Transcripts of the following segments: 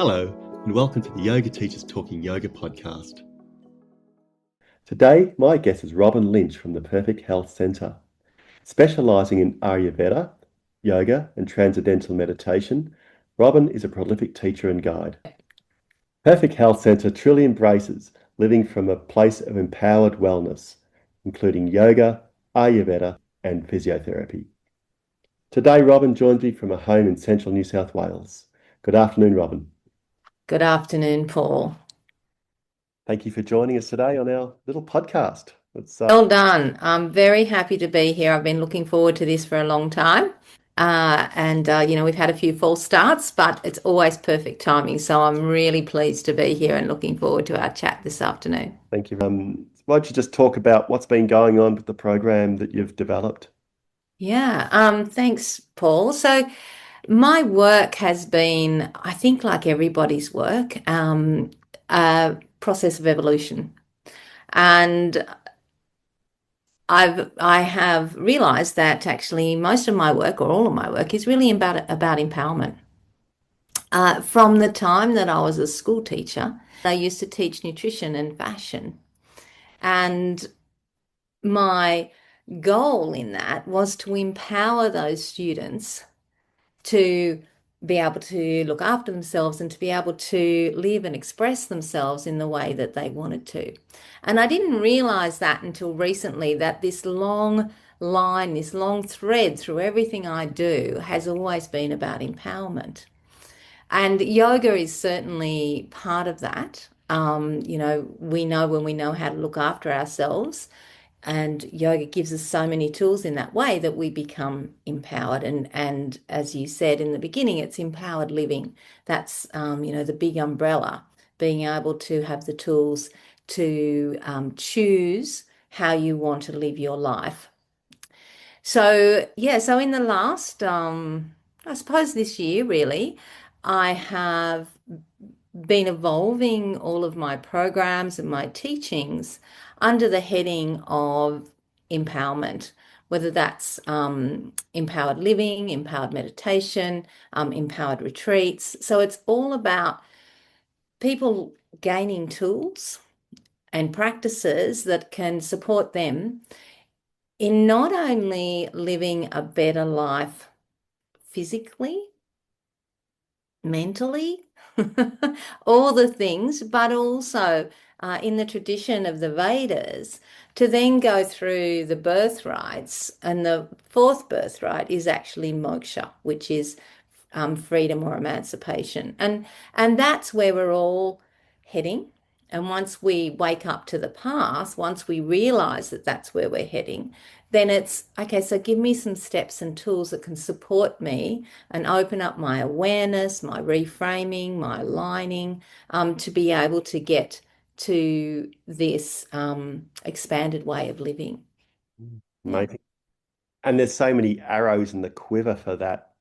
Hello, and welcome to the Yoga Teachers Talking Yoga podcast. Today, my guest is Robyn Lynch from the Perfect Health Centre. Specialising in ayurveda, yoga and transcendental meditation, Robyn is a prolific teacher and guide. Perfect Health Centre truly embraces living from a place of empowered wellness, including yoga, ayurveda and physiotherapy. Today, Robyn joins me from a home in central New South Wales. Good afternoon, Robyn. Good afternoon, Paul. Thank you for joining us today on our little podcast. Well done. I'm very happy to be here. I've been looking forward to this for a long time. We've had a few false starts, but it's always perfect timing. So I'm really pleased to be here and looking forward to our chat this afternoon. Thank you. Why don't you just talk about what's been going on with the program that you've developed? Yeah, thanks, Paul. So my work has been, I think, like everybody's work, a process of evolution. And I have realized that actually most of my work, or all of my work, is really about empowerment. From the time that I was a school teacher, I used to teach nutrition and fashion. And my goal in that was to empower those students to be able to look after themselves and to be able to live and express themselves in the way that they wanted to. And I didn't realize that until recently, that this long line, this long thread through everything I do has always been about empowerment. And yoga is certainly part of that. We know when we know how to look after ourselves, and yoga gives us so many tools in that way that we become empowered. And as you said in the beginning, it's empowered living. That's, the big umbrella, being able to have the tools to choose how you want to live your life. So in the last, I suppose this year really, I have been evolving all of my programs and my teachings under the heading of empowerment, whether that's empowered living, empowered meditation, empowered retreats. So it's all about people gaining tools and practices that can support them in not only living a better life physically, mentally, all the things, but also in the tradition of the Vedas, to then go through the birthrights. And the fourth birthright is actually moksha, which is freedom or emancipation. And that's where we're all heading. And once we wake up to the path, once we realize that that's where we're heading, then it's okay, so give me some steps and tools that can support me and open up my awareness, my reframing, my aligning, to be able to get to this expanded way of living. Amazing. And there's so many arrows in the quiver for that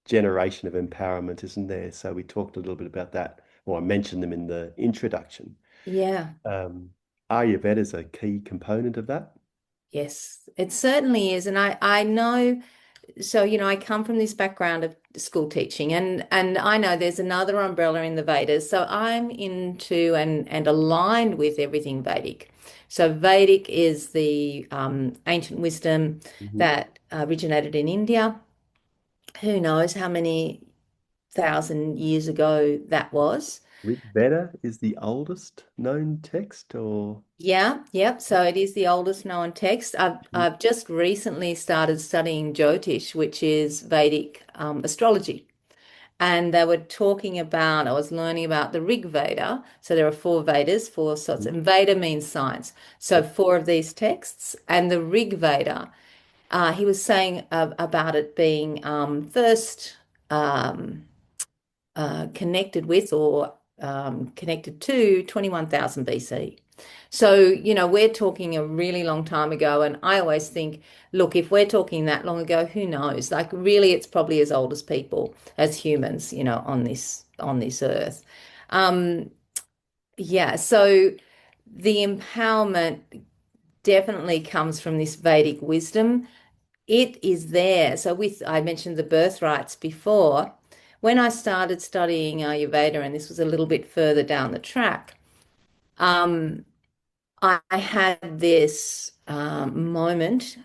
generation of empowerment, isn't there? So we talked a little bit about that, or I mentioned them in the introduction. Yeah. Ayurveda is a key component of that. Yes, it certainly is. And I know, so, I come from this background of school teaching, and I know there's another umbrella in the Vedas. So I'm into and aligned with everything Vedic. So Vedic is the ancient wisdom that originated in India. Who knows how many thousand years ago that was? Rig Veda is the oldest known text, or Yeah, yep. So it is the oldest known text. I've just recently started studying Jyotish, which is Vedic astrology. And they were talking about, I was learning about the Rig Veda. So there are four Vedas, four sorts, and Veda means science. So four of these texts, and the Rig Veda, he was saying about it being first connected with or connected to 21,000 BC. So, we're talking a really long time ago. And I always think, look, if we're talking that long ago, who knows? Like really, it's probably as old as people, as humans, on this earth. Um, so the empowerment definitely comes from this Vedic wisdom. It is there. So I mentioned the birthrights before. when I started studying Ayurveda, and this was a little bit further down the track, um, I had this moment,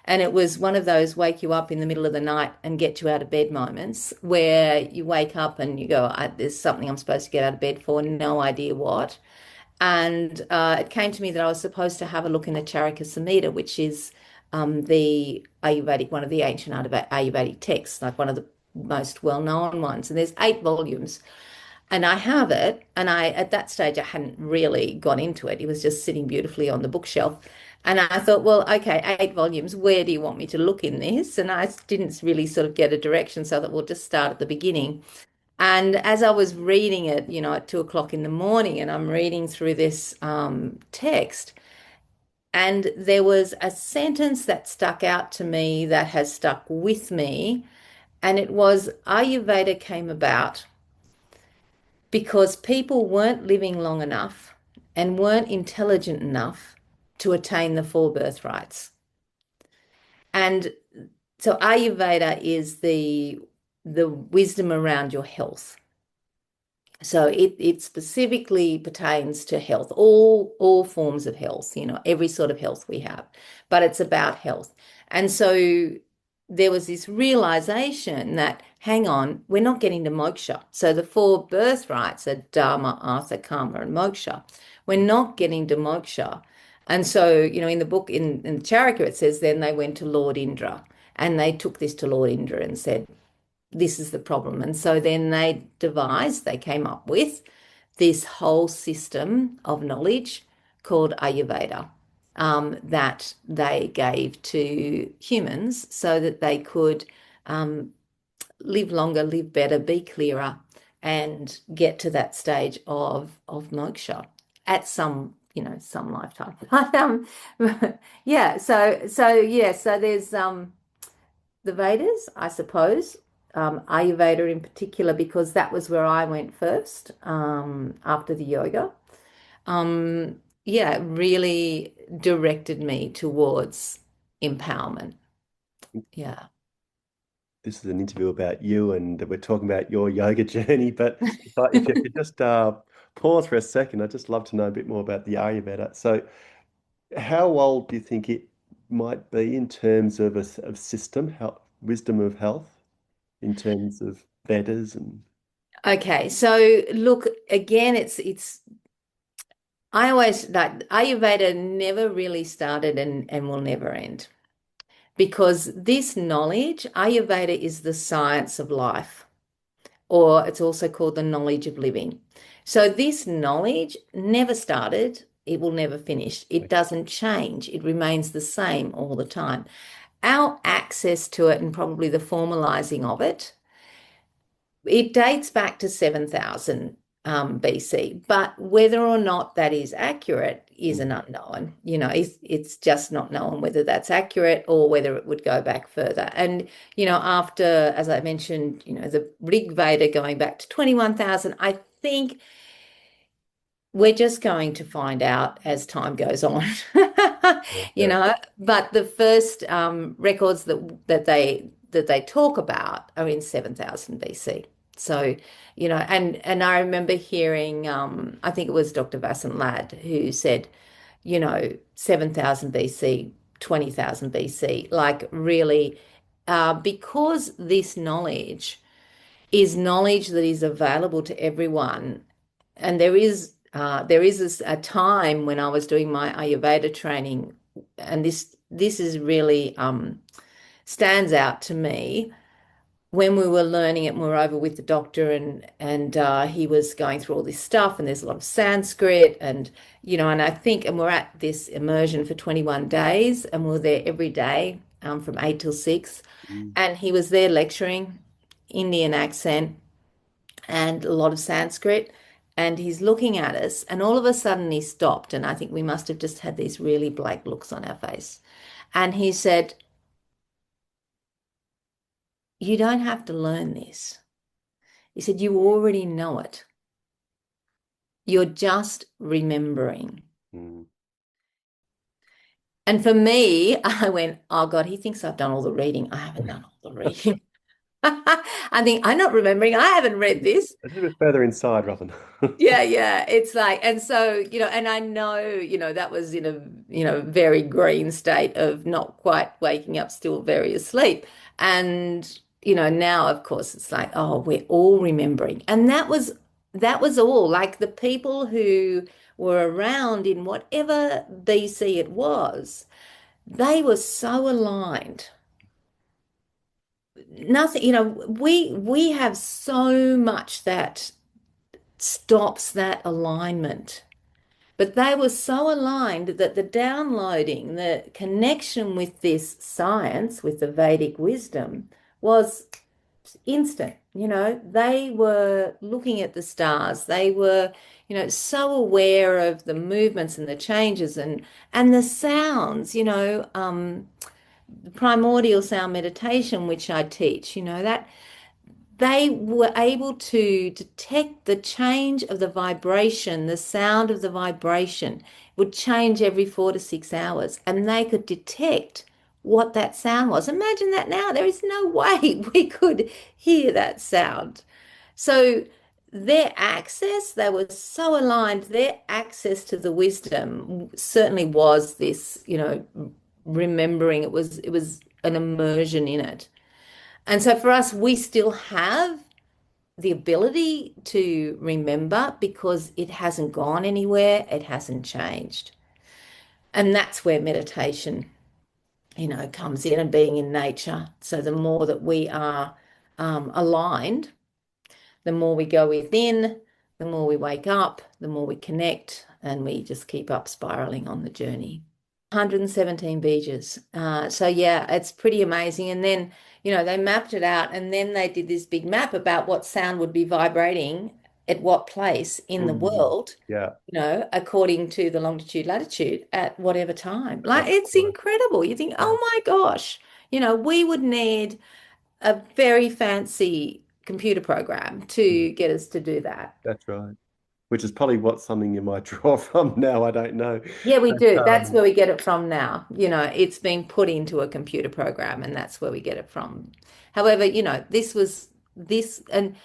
and it was one of those wake you up in the middle of the night and get you out of bed moments where you wake up and you go, there's something I'm supposed to get out of bed for, no idea what. And it came to me that I was supposed to have a look in the Charaka Samhita, which is the Ayurvedic, one of the ancient Ayurvedic texts, like one of the most well-known ones. And there's 8 volumes. And I have it, and at that stage I hadn't really got into it. It was just sitting beautifully on the bookshelf. And I thought, well, okay, 8 volumes, where do you want me to look in this? And I didn't really sort of get a direction, so that we'll just start at the beginning. And as I was reading it, at 2 o'clock in the morning, and I'm reading through this text, and there was a sentence that stuck out to me that has stuck with me, and it was Ayurveda came about because people weren't living long enough and weren't intelligent enough to attain the 4 birthrights. And so Ayurveda is the wisdom around your health. So it specifically pertains to health, all forms of health, every sort of health we have, but it's about health. And so there was this realization that, hang on, we're not getting to moksha. So the 4 birthrights are dharma, artha, karma, and moksha. We're not getting to moksha. And so, in the book, in Charaka, it says, then they went to Lord Indra and they took this to Lord Indra and said, this is the problem. And so then they came up with this whole system of knowledge called Ayurveda, that they gave to humans so that they could live longer, live better, be clearer, and get to that stage of moksha at some lifetime. Yeah, so there's the Vedas, I suppose, Ayurveda in particular, because that was where I went first, after the yoga. Yeah, it really directed me towards empowerment. Yeah. This is an interview about you, and we're talking about your yoga journey. But if you could just pause for a second, I'd just love to know a bit more about the Ayurveda. So, how old do you think it might be in terms of of system, wisdom of health, in terms of Vedas and Okay, so look, again, it's I always like Ayurveda never really started and will never end, because this knowledge, Ayurveda is the science of life, or it's also called the knowledge of living. So this knowledge never started, it will never finish. It doesn't change, it remains the same all the time. Our access to it and probably the formalizing of it dates back to 7,000 BC, but whether or not that is accurate is an unknown. It's just not known whether that's accurate or whether it would go back further. And, after, as I mentioned, the Rig Veda going back to 21,000, I think we're just going to find out as time goes on. But the first records that they talk about are in 7,000 BC. So, and I remember hearing, I think it was Dr. Vasant Lad who said, 7,000 BC, 20,000 BC, like really, because this knowledge is knowledge that is available to everyone. And there is a time when I was doing my Ayurveda training, and this is really stands out to me, when we were learning it, moreover, with the doctor, and he was going through all this stuff, and there's a lot of Sanskrit, and I think, and we're at this immersion for 21 days, and we're there every day, from 8 till 6, Mm. and he was there lecturing, Indian accent, and a lot of Sanskrit. And he's looking at us, and all of a sudden he stopped. And I think we must have just had these really blank looks on our face. And he said, you don't have to learn this. He said, you already know it. You're just remembering. Mm. And for me, I went, oh God, he thinks I've done all the reading. I haven't done all the reading. I think I'm not remembering. I haven't read this. A little bit further inside, Robyn. Yeah, yeah. It's like, and so, and I know, that was in a, very green state of not quite waking up, still very asleep. And, now of course it's like, oh, we're all remembering. And that was all. Like the people who were around in whatever BC it was, they were so aligned. Nothing, we have so much that stops that alignment. But they were so aligned that the downloading, the connection with this science, with the Vedic wisdom, was instant. They were looking at the stars. They were, so aware of the movements and the changes and the sounds, the primordial sound meditation, which I teach, that they were able to detect the change of the vibration, the sound of the vibration would change every 4 to 6 hours, and they could detect what that sound was. Imagine that now. There is no way we could hear that sound. So their access, they were so aligned, their access to the wisdom certainly was this, remembering. It was an immersion in it. And so for us, we still have the ability to remember because it hasn't gone anywhere, it hasn't changed. And that's where meditation, comes in and being in nature. So the more that we are aligned, the more we go within, the more we wake up, the more we connect, and we just keep up spiraling on the journey. 117 beaches. So yeah, it's pretty amazing. And then, they mapped it out and then they did this big map about what sound would be vibrating at what place in the Mhm. world, Yeah, according to the longitude, latitude at whatever time. Like that's it's right. incredible. You think, Yeah. oh my gosh, we would need a very fancy computer program Mm. to get us to do that. That's right. Which is probably what something you might draw from now. I don't know. Yeah, we But, do. That's where we get it from now. It's been put into a computer program and that's where we get it from. However, this and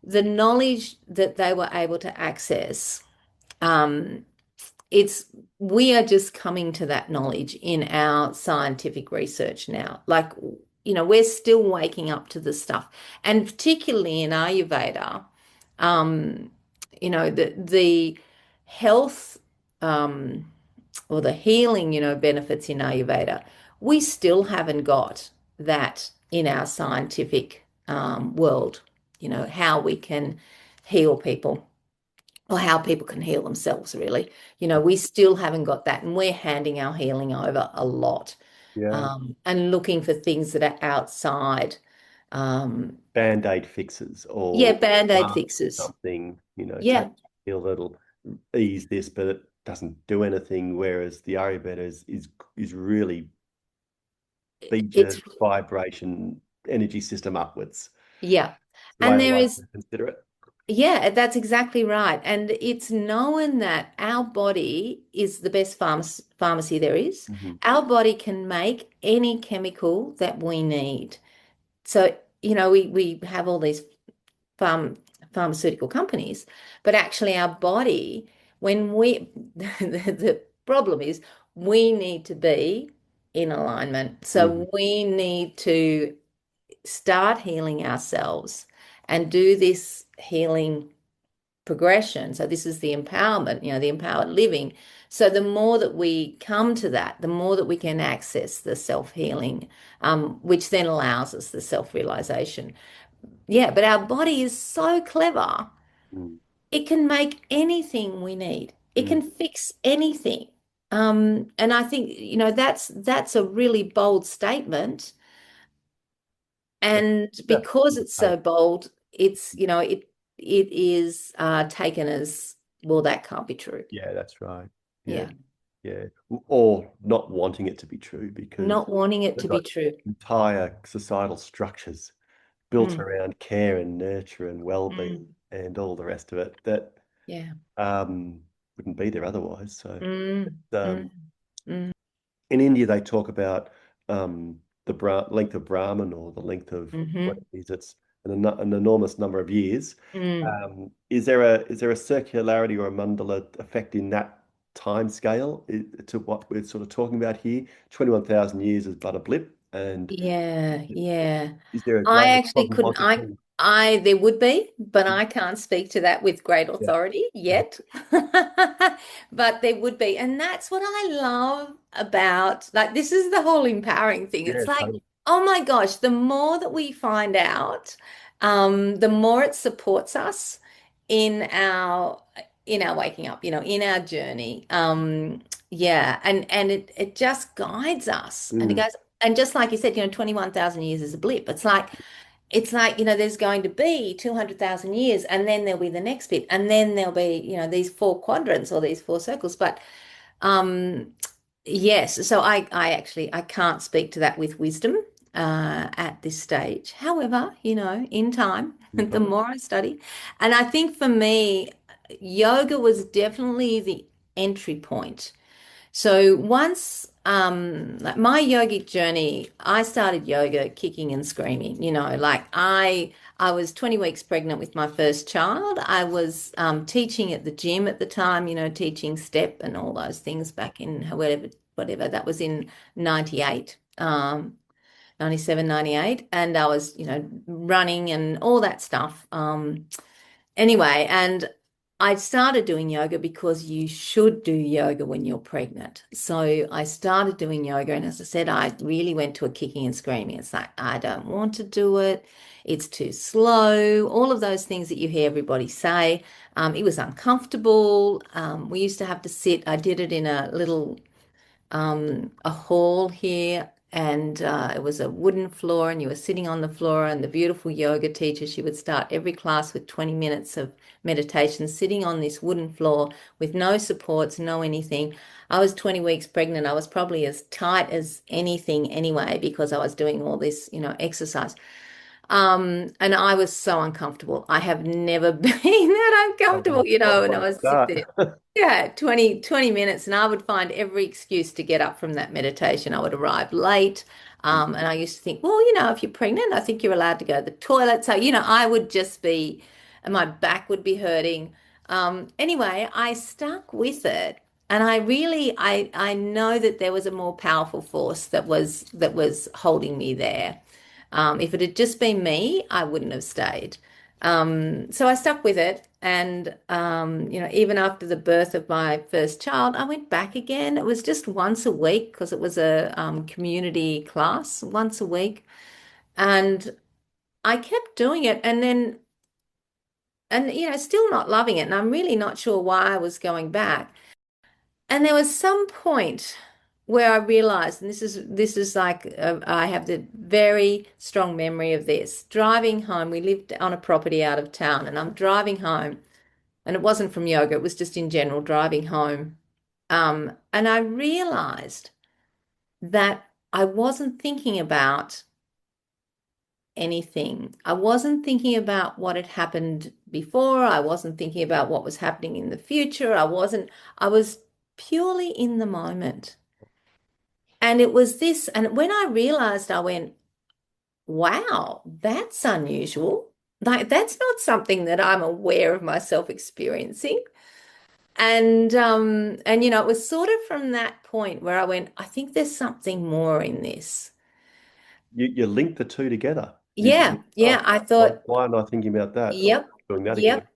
the knowledge that they were able to access, um, it's we are just coming to that knowledge in our scientific research now. Like, we're still waking up to this stuff. And particularly in Ayurveda, um, the health or the healing, benefits in Ayurveda, we still haven't got that in our scientific world, how we can heal people or how people can heal themselves, really. We still haven't got that, and we're handing our healing over a lot, yeah, and looking for things that are outside. Um, band-aid fixes yeah, or band-aid mask fixes. something, take Yeah, a pill that'll ease this, but it doesn't do anything. Whereas the Ayurveda is really feature it's vibration energy system upwards. yeah. It's the way And I there like is to consider it. Yeah, that's exactly right. And it's knowing that our body is the best pharmacy there is. Hmm. Our body can make any chemical that we need. So, we have all these farm pharmaceutical companies, but actually our body, when we the problem is we need to be in alignment. Hmm. So we need to start healing ourselves and do this healing progression. So this is the empowerment, the empowered living. So the more that we come to that, the more that we can access the self-healing, which then allows us the self-realization. Yeah, but our body is so clever. Mm. It can make anything we need. It Mm. can fix anything. And I think, that's a really bold statement. That's And that's because good it's faith. so bold, it is taken as, well, that can't be true. Yeah, that's right. Yeah, Yeah. yeah. Or not wanting it to be true because Not wanting it we've to be got true. entire societal structures built Mm, around care and nurture and well-being mm, and all the rest of it that yeah. wouldn't be there otherwise. So Mm, um, mm, mm, in India, they talk about um, length of Brahman or the length of what Hmm. it is. It's an enormous number of years. Mm. Is there a circularity or a mandala effect in that time scale to what we're sort of talking about here? 21,000 years is but a blip, and Yeah, yeah. is there a I greater actually couldn't, cosmological? there would be, but I can't speak to that with great Yeah, authority yet. But there would be. And that's what I love about, like, this is the whole empowering thing. yeah, It's like, totally. oh my gosh, the more that we find out, the more it supports us in our waking up, in our journey. Yeah, and it just guides us. And it Mm, goes, and just like you said, 21,000 years is a blip. It's like, there's going to be 200,000 years, and then there'll be the next bit, and then there'll be, these four quadrants or these four circles. But um, yes, so I can't speak to that with wisdom at this stage. However, in time, the totally. more I study, and I think for me, yoga was definitely the entry point. So once, like my yogic journey, I started yoga kicking and screaming. Like I was 20 weeks pregnant with my first child. I was teaching at the gym at the time, teaching step and all those things back in whatever that was in 98, 97, 98. And I was, running and all that stuff. Anyway, and I started doing yoga because you should do yoga when you're pregnant. So I started doing yoga, and as I said, I really went to a kicking and screaming. It's like, I don't want to do it. It's too slow. All of those things that you hear everybody say. It was uncomfortable. We used to have to sit. I did it in a hall here, and it was a wooden floor, and you were sitting on the floor, and the beautiful yoga teacher, she would start every class with 20 minutes of meditation, sitting on this wooden floor with no supports, no anything. I was 20 weeks pregnant. I was probably as tight as anything anyway, because I was doing all this, exercise. And I was so uncomfortable. I have never been that uncomfortable, What a and I way to was sit start. there. Yeah, 20 minutes. And I would find every excuse to get up from that meditation. I would arrive late. And I used to think, well, if you're pregnant, I think you're allowed to go to the toilet. So, I would just be, and my back would be hurting. Anyway, I stuck with it. And I know that there was a more powerful force that was holding me there. If it had just been me, I wouldn't have stayed. So I stuck with it. And, even after the birth of my first child, I went back again. It was just once a week because it was a community class once a week. And I kept doing it and, still not loving it. And I'm really not sure why I was going back. And there was some point where I realized, and this is like I have the very strong memory of this. Driving home, we lived on a property out of town, and I'm driving home, and it wasn't from yoga, it was just in general driving home. And I realized that I wasn't thinking about anything. I wasn't thinking about what had happened before. I wasn't thinking about what was happening in the future. I was purely in the moment. And it was this, and when I realized, I went, wow, that's unusual. Like, that's not something that I'm aware of myself experiencing. And it was sort of from that point where I went, I think there's something more in this. You link the two together. Yeah, yeah. Oh, I why, thought, why am I thinking about that? I'm yep, doing that again. yep.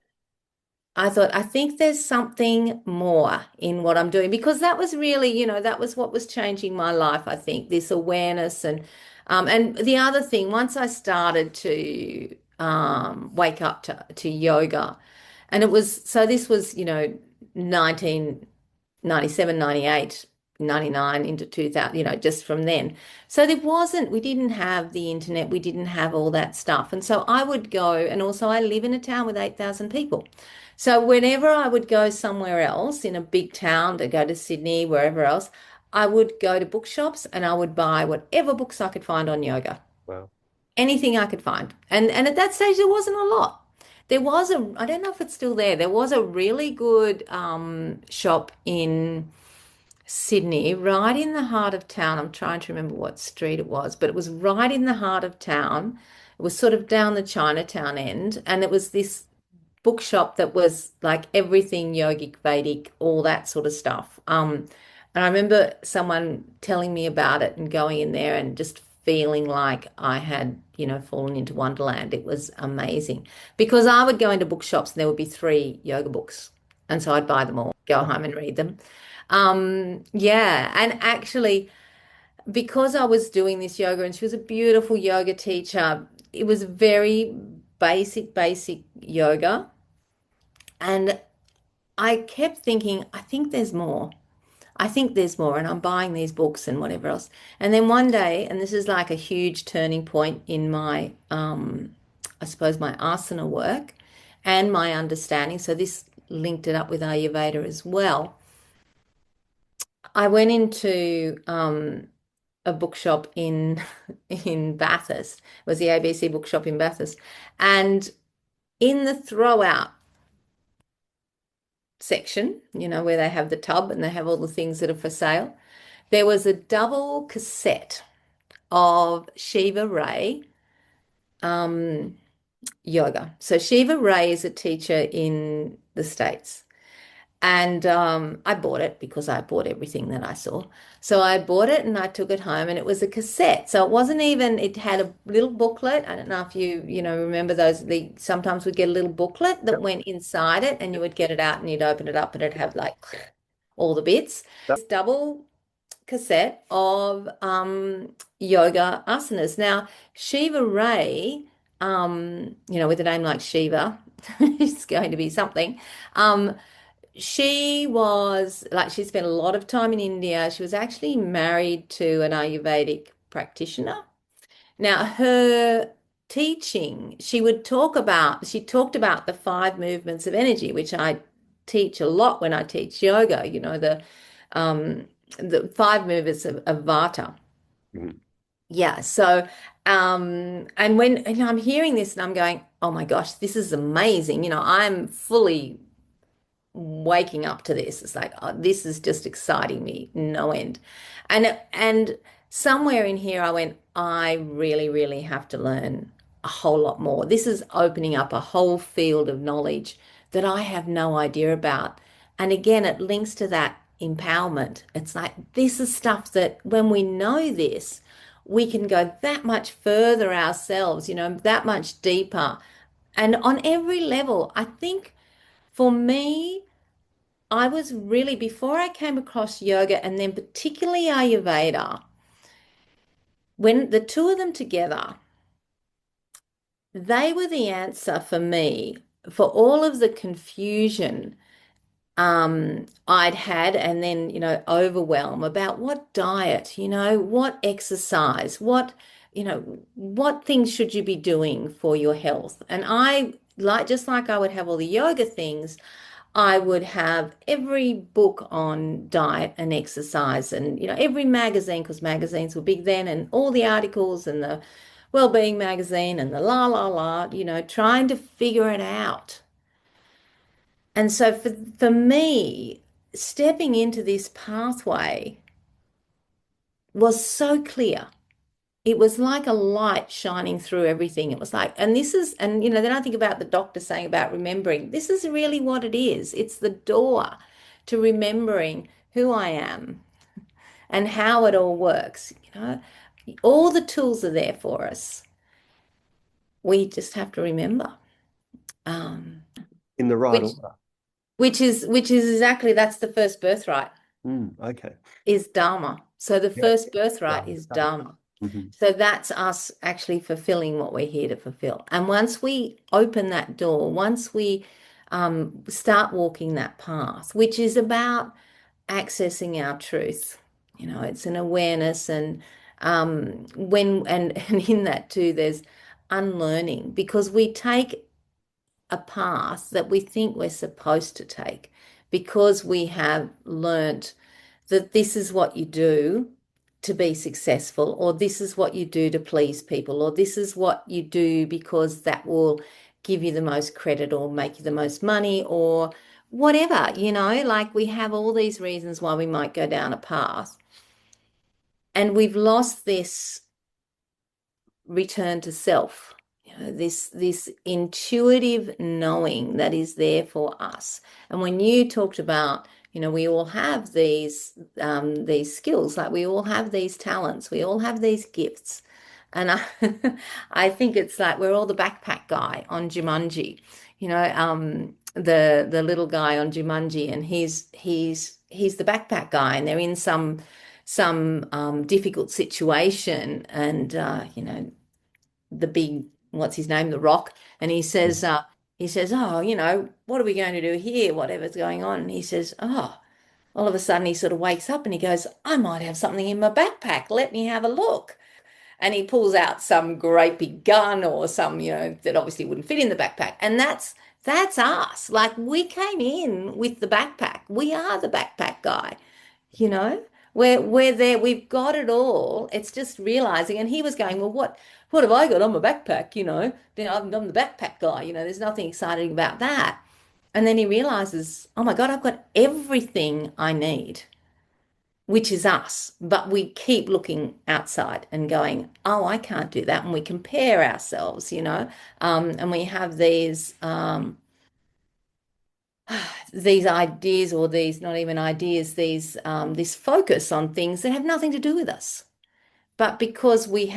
I thought, I think there's something more in what I'm doing, because that was really, that was what was changing my life, I think, this awareness. And the other thing, once I started to wake up to yoga, and this was, 1997, 98, 99 into 2000, just from then. So we didn't have the internet, we didn't have all that stuff. And so I would go, and also I live in a town with 8,000 people. So whenever I would go somewhere else in a big town, to go to Sydney, wherever else, I would go to bookshops and I would buy whatever books I could find on yoga, Wow. anything I could find. And at that stage, there wasn't a lot. I don't know if it's still there. There was a really good shop in Sydney, right in the heart of town. I'm trying to remember what street it was, but it was right in the heart of town. It was sort of down the Chinatown end, and it was this bookshop that was like everything yogic, Vedic, all that sort of stuff. And I remember someone telling me about it and going in there and just feeling like I had, fallen into Wonderland. It was amazing because I would go into bookshops and there would be three yoga books. And so I'd buy them all, go home and read them. Yeah. And actually, because I was doing this yoga and she was a beautiful yoga teacher, it was very basic yoga. And I kept thinking, I think there's more. I think there's more. And I'm buying these books and whatever else. And then one day, and this is like a huge turning point in my, I suppose, my asana work and my understanding. So this linked it up with Ayurveda as well. I went into a bookshop in in Bathurst. It was the ABC bookshop in Bathurst. And in the throwout section, where they have the tub and they have all the things that are for sale, there was a double cassette of Shiva Ray yoga. So Shiva Ray is a teacher in the States. And I bought it because I bought everything that I saw. So I bought it and I took it home and it was a cassette. So it wasn't even, it had a little booklet. I don't know if remember those, sometimes we'd get a little booklet that went inside it and you would get it out and you'd open it up and it'd have like all the bits. This double cassette of yoga asanas. Now, Shiva Ray, with a name like Shiva, it's going to be something. She was like, she spent a lot of time in India. She was actually married to an Ayurvedic practitioner. Now, her teaching, she talked about the five movements of energy, which I teach a lot when I teach yoga, the five movements of Vata. Mhm. Yeah. So, and when I'm hearing this and I'm going, oh my gosh, this is amazing. I'm fully waking up to this. It's like, oh, this is just exciting me, no end. And somewhere in here I went, I really, really have to learn a whole lot more. This is opening up a whole field of knowledge that I have no idea about. And again, it links to that empowerment. It's like this is stuff that when we know this, we can go that much further ourselves, that much deeper. And on every level, I think for me, I was really, before I came across yoga and then particularly Ayurveda, when the two of them together, they were the answer for me for all of the confusion I'd had and then, overwhelm about what diet, what exercise, what things should you be doing for your health. And just like I would have all the yoga things, I would have every book on diet and exercise and, every magazine, because magazines were big then, and all the articles and the well-being magazine and the trying to figure it out. And so for me, stepping into this pathway was so clear. It was like a light shining through everything. It was like, then I think about the doctor saying about remembering. This is really what it is. It's the door to remembering who I am and how it all works. All the tools are there for us. We just have to remember. In the right Which order. which is exactly, that's the first birthright, Okay. is Dharma. So the Yeah. first birthright Dharma. is Dharma. Mhm. So that's us actually fulfilling what we're here to fulfill. And once we open that door, once we start walking that path, which is about accessing our truth, it's an awareness, and and in that too, there's unlearning, because we take a path that we think we're supposed to take because we have learnt that this is what you do to be successful, or this is what you do to please people, or this is what you do because that will give you the most credit or make you the most money, or whatever, like we have all these reasons why we might go down a path. And we've lost this return to self, this intuitive knowing that is there for us. And when you talked about, we all have these skills, like we all have these talents, we all have these gifts. And I think it's like we're all the backpack guy on Jumanji, the little guy on Jumanji, and he's the backpack guy, and they're in some difficult situation, and the big, what's his name, the Rock, and he says, oh, what are we going to do here? Whatever's going on, and he says, oh, all of a sudden he sort of wakes up and he goes, I might have something in my backpack. Let me have a look. And he pulls out some great big gun or some, that obviously wouldn't fit in the backpack. And that's us. Like we came in with the backpack. We are the backpack guy, you know. We're there, we've got it all. It's just realizing. And he was going, well, what have I got on my backpack? Then I'm the backpack guy, there's nothing exciting about that. And then he realizes, oh my God, I've got everything I need, which is us. But we keep looking outside and going, oh, I can't do that. And we compare ourselves, and we have these ideas, or these, not even ideas, this focus on things that have nothing to do with us. But because we've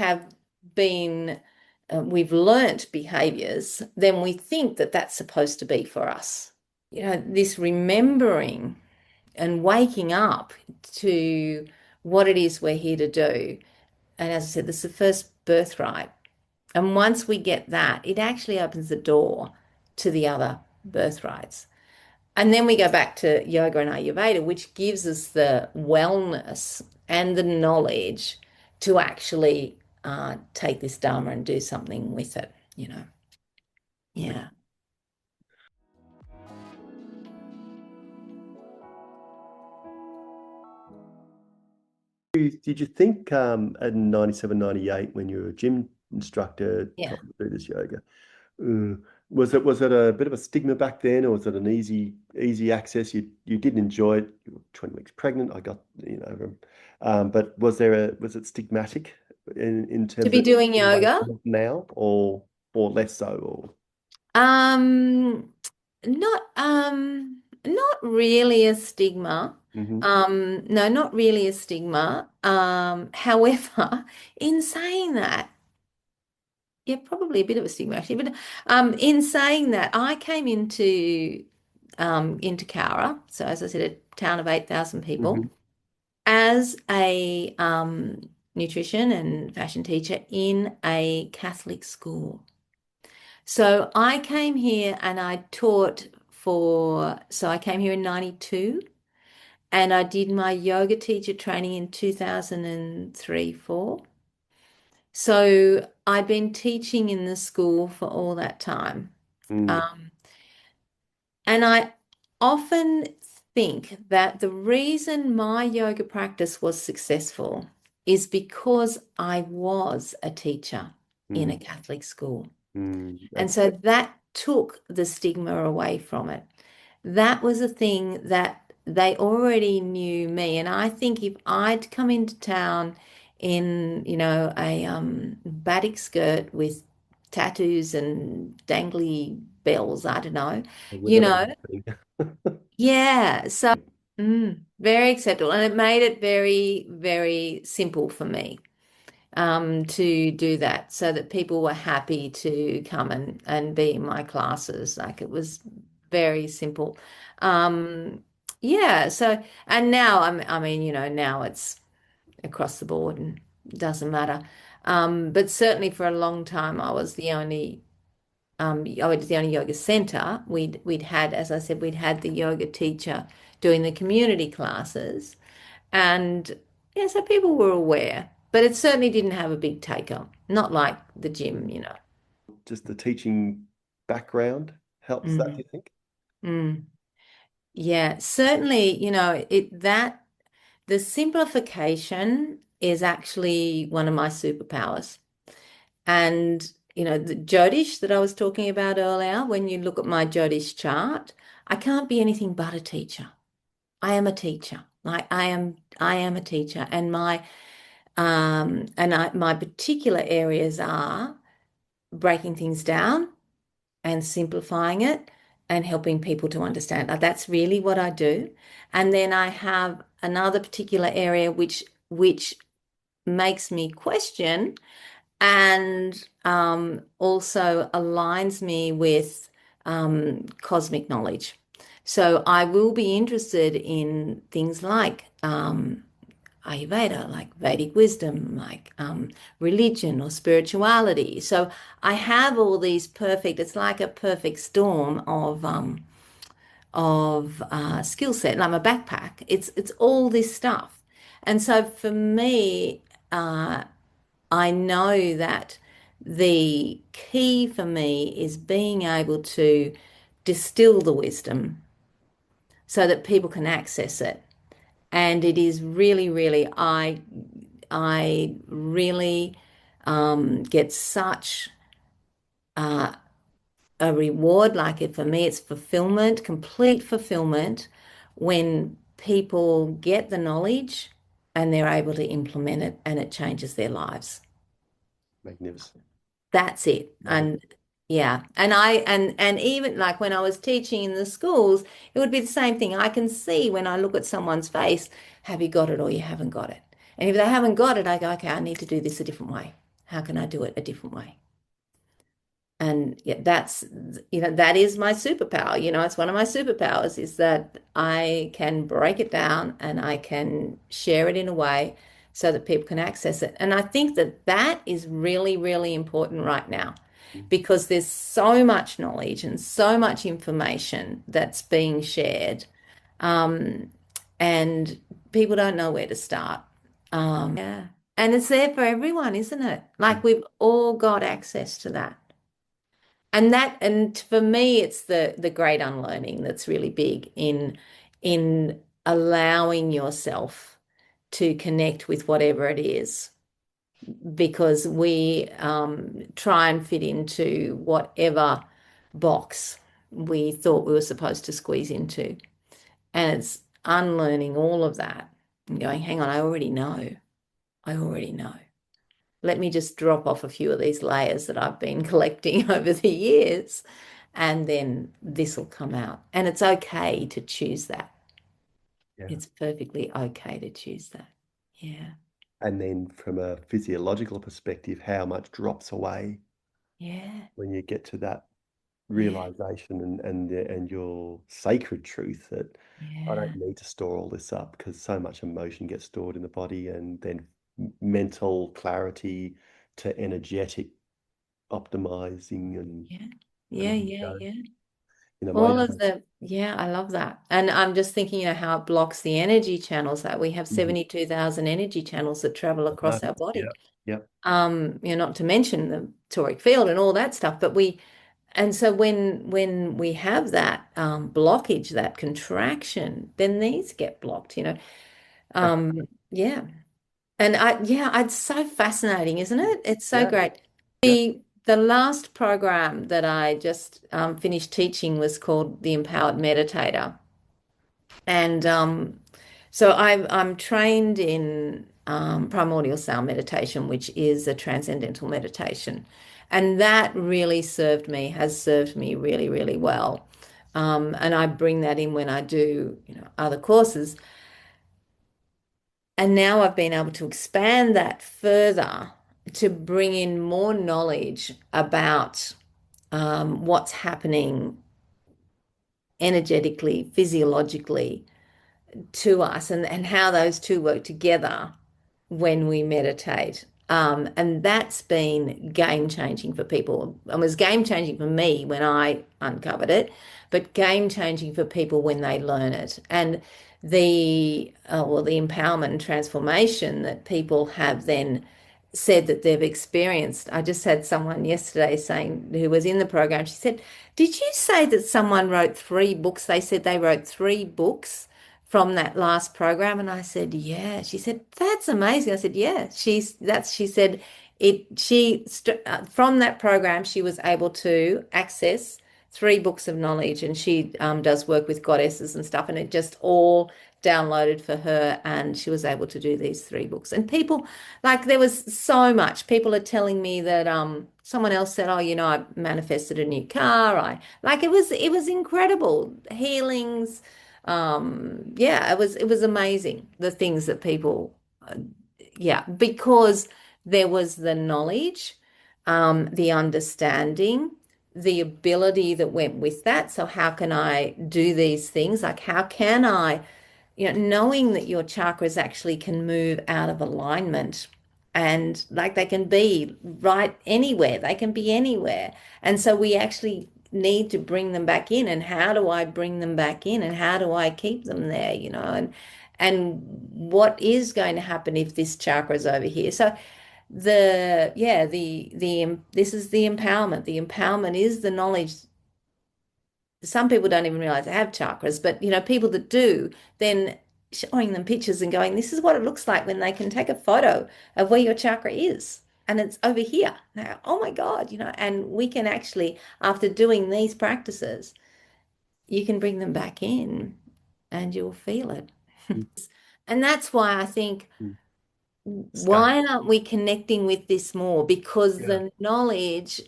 learnt behaviors, then we think that that's supposed to be for us. This remembering and waking up to what it is we're here to do. And as I said, this is the first birthright. And once we get that, it actually opens the door to the other birthrights. And then we go back to yoga and Ayurveda, which gives us the wellness and the knowledge to actually take this Dharma and do something with it. Yeah. Did you think in 97, 98, when you were a gym instructor Yeah. trying to do this yoga, uh, was it a bit of a stigma back then, or was it an easy access? You didn't enjoy it. You were 20 weeks pregnant. I got, but was it stigmatic in To terms be of doing the way yoga? it is now, or less so, or Um, not really a stigma. hmm No, not really a stigma. However, in saying that, yeah, probably a bit of a stigma actually, but in saying that, I came into Cowra, so as I said, a town of 8,000 hmm people, as a nutrition and fashion teacher in a Catholic school. So I came here and I came here in 92, and I did my yoga teacher training in 2003, 4. So I've been teaching in the school for all that time. mm, Um, and I often think that the reason my yoga practice was successful is because I was a teacher in mm, a Catholic school. And okay. so that took the stigma away from it. That was a thing that they already knew me. And I think if I'd come into town in, a batik skirt with tattoos and dangly bells, I don't know, It would you not have know, been happening. yeah. So very acceptable. And it made it very, very simple for me to do that, so that people were happy to come and be in my classes. Like it was very simple. Um, yeah. So, and now I mean, now it's across the board and it doesn't matter. But certainly for a long time, I was the only yoga center. We'd had, as I said, we'd had the yoga teacher doing the community classes. And yeah, so people were aware, but it certainly didn't have a big take on, not like the gym. Just the teaching background helps that, do Mm, you think? mm. Yeah, certainly, the simplification is actually one of my superpowers. And the Jyotish that I was talking about earlier, when you look at my Jyotish chart, I can't be anything but a teacher. I am a teacher. I am a teacher, and my particular areas are breaking things down and simplifying it and helping people to understand. That's really what I do. And then I have another particular area which makes me question and also aligns me with cosmic knowledge. So I will be interested in things like ayurveda, like Vedic wisdom, like religion or spirituality. So I have all these it's like a perfect storm of skill set, like my backpack. It's all this stuff. And so for me, I know that the key for me is being able to distill the wisdom so that people can access it. And it is really, really, I really get such a reward. Like it for me, it's fulfillment, complete fulfillment when people get the knowledge and they're able to implement it and it changes their lives. Magnificent. That's it. Love it. And yeah, and even like when I was teaching in the schools, it would be the same thing. I can see when I look at someone's face, have you got it or you haven't got it? And if they haven't got it, I go, okay, I need to do this a different way. How can I do it a different way? And yeah, that is my superpower. It's one of my superpowers is that I can break it down and I can share it in a way so that people can access it. And I think that that is really, really important right now because there's so much knowledge and so much information that's being shared. Um, and people don't know where to start. Yeah. And it's there for everyone, isn't it? Like we've all got access to that. And for me, it's the great unlearning that's really big in allowing yourself to connect with whatever it is, because we try and fit into whatever box we thought we were supposed to squeeze into. And it's unlearning all of that and going, hang on, I already know. I already know. Let me just drop off a few of these layers that I've been collecting over the years, and then this will come out. And it's okay to choose that. Yeah. It's perfectly okay to choose that. Yeah. And then from a physiological perspective, how much drops away Yeah. when you get to that Yeah. realization and your sacred truth that I Yeah. don't need to store all this up because so much emotion gets stored in the body, and then mental clarity to energetic optimizing Yeah. and Yeah. on you Yeah. go. Yeah. My All of yeah, I love that. And I'm just thinking, how it blocks the energy channels that we have Mhm. 72,000 energy channels that travel across our Yeah, body. yeah, Not to mention the toric field and all that stuff, but and so when we have that blockage, that contraction, then these get blocked. Yeah. And it's so fascinating, isn't it? It's so yeah, great. yeah. The last program that I just finished teaching was called The Empowered Meditator. And so I'm trained in primordial sound meditation, which is a transcendental meditation. And that really has served me really, really well. And I bring that in when I do, other courses. And now I've been able to expand that further to bring in more knowledge about what's happening energetically, physiologically to us, and how those two work together when we meditate. And that's been game changing for people. It was game changing for me when I uncovered it, but game changing for people when they learn it. And the empowerment and transformation that people have then said that they've experienced. I just had someone yesterday saying, who was in the program, she said, did you say that someone wrote 3 books? They said they wrote 3 books from that last program. And I said, yeah. She said, that's amazing. I said, yeah. She said, from that program, she was able to access three books of knowledge, and she does work with goddesses and stuff, and it just all downloaded for her, and she was able to do these three books. And people, like, there was so much. People are telling me that someone else said, "Oh, I manifested a new car." I like it was incredible healings. Yeah, it was amazing the things that people, yeah, because there was the knowledge, the understanding, the ability that went with that. So how can I do these things? Like, how can I, knowing that your chakras actually can move out of alignment, and like they can be right anywhere, they can be anywhere. And so we actually need to bring them back in. And how do I bring them back in? And how do I keep them there? And what is going to happen if this chakra is over here? So this is the empowerment. The empowerment is the knowledge. Some people don't even realize they have chakras, but people that do, then showing them pictures and going, this is what it looks like when they can take a photo of where your chakra is. And it's over here. Now, oh my God, and we can actually, after doing these practices, you can bring them back in and you'll feel it. Mm. And that's why I think, Mm. Scale. why aren't we connecting with this more? Because Yeah. the knowledge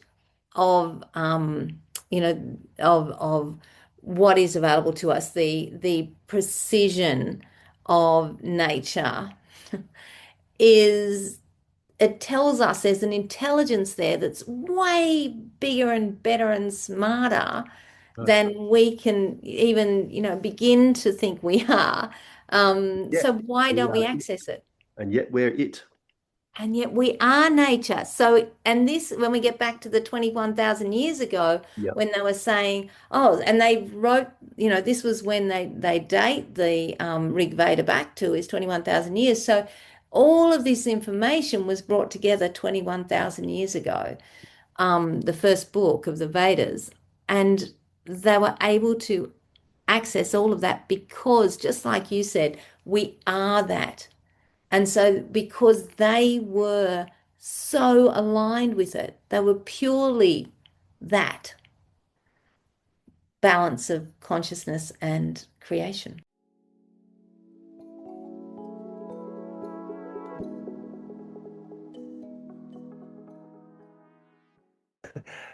of of what is available to us, the precision of nature is, it tells us there's an intelligence there that's way bigger and better and smarter Right. than we can even, begin to think we are. Yeah. So why We don't we are it, access it? and yet we're it. And yet we are nature. So, and this, when we get back to the 21,000 years ago, Yeah. when they were saying, oh, and they wrote, this was when they date the Rig Veda back to is 21,000 years. So all of this information was brought together 21,000 years ago, the first book of the Vedas. And they were able to access all of that because, just like you said, we are that. And so, because they were so aligned with it, they were purely that balance of consciousness and creation.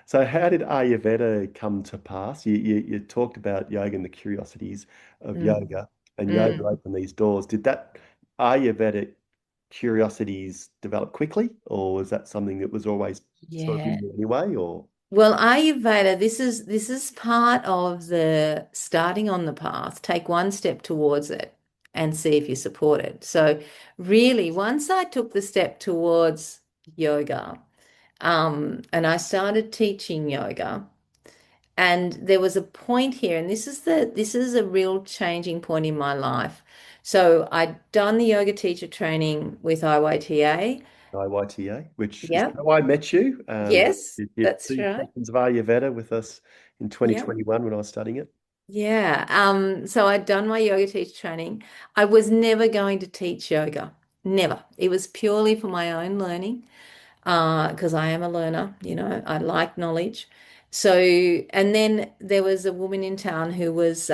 So how did Ayurveda come to pass? You talked about yoga and the curiosities of Mm. yoga, and yoga Mm. opened these doors. Did that Ayurvedic curiosities develop quickly, or was that something that was always sort of in Yeah. you anyway? Or Well, Ayurveda, this is part of the starting on the path. Take one step towards it and see if you support it. So really, once I took the step towards yoga, and I started teaching yoga, and there was a point here, and this is a real changing point in my life. So I'd done the yoga teacher training with IYTA. YTTA, which is Yep. how I met you. Yes, You did that's two right. sessions of Ayurveda with us in Yep. 2021 when I was studying it. Yeah. So I'd done my yoga teacher training. I was never going to teach yoga. Never. It was purely for my own learning. Because I am a learner, I like knowledge. So, and then there was a woman in town who was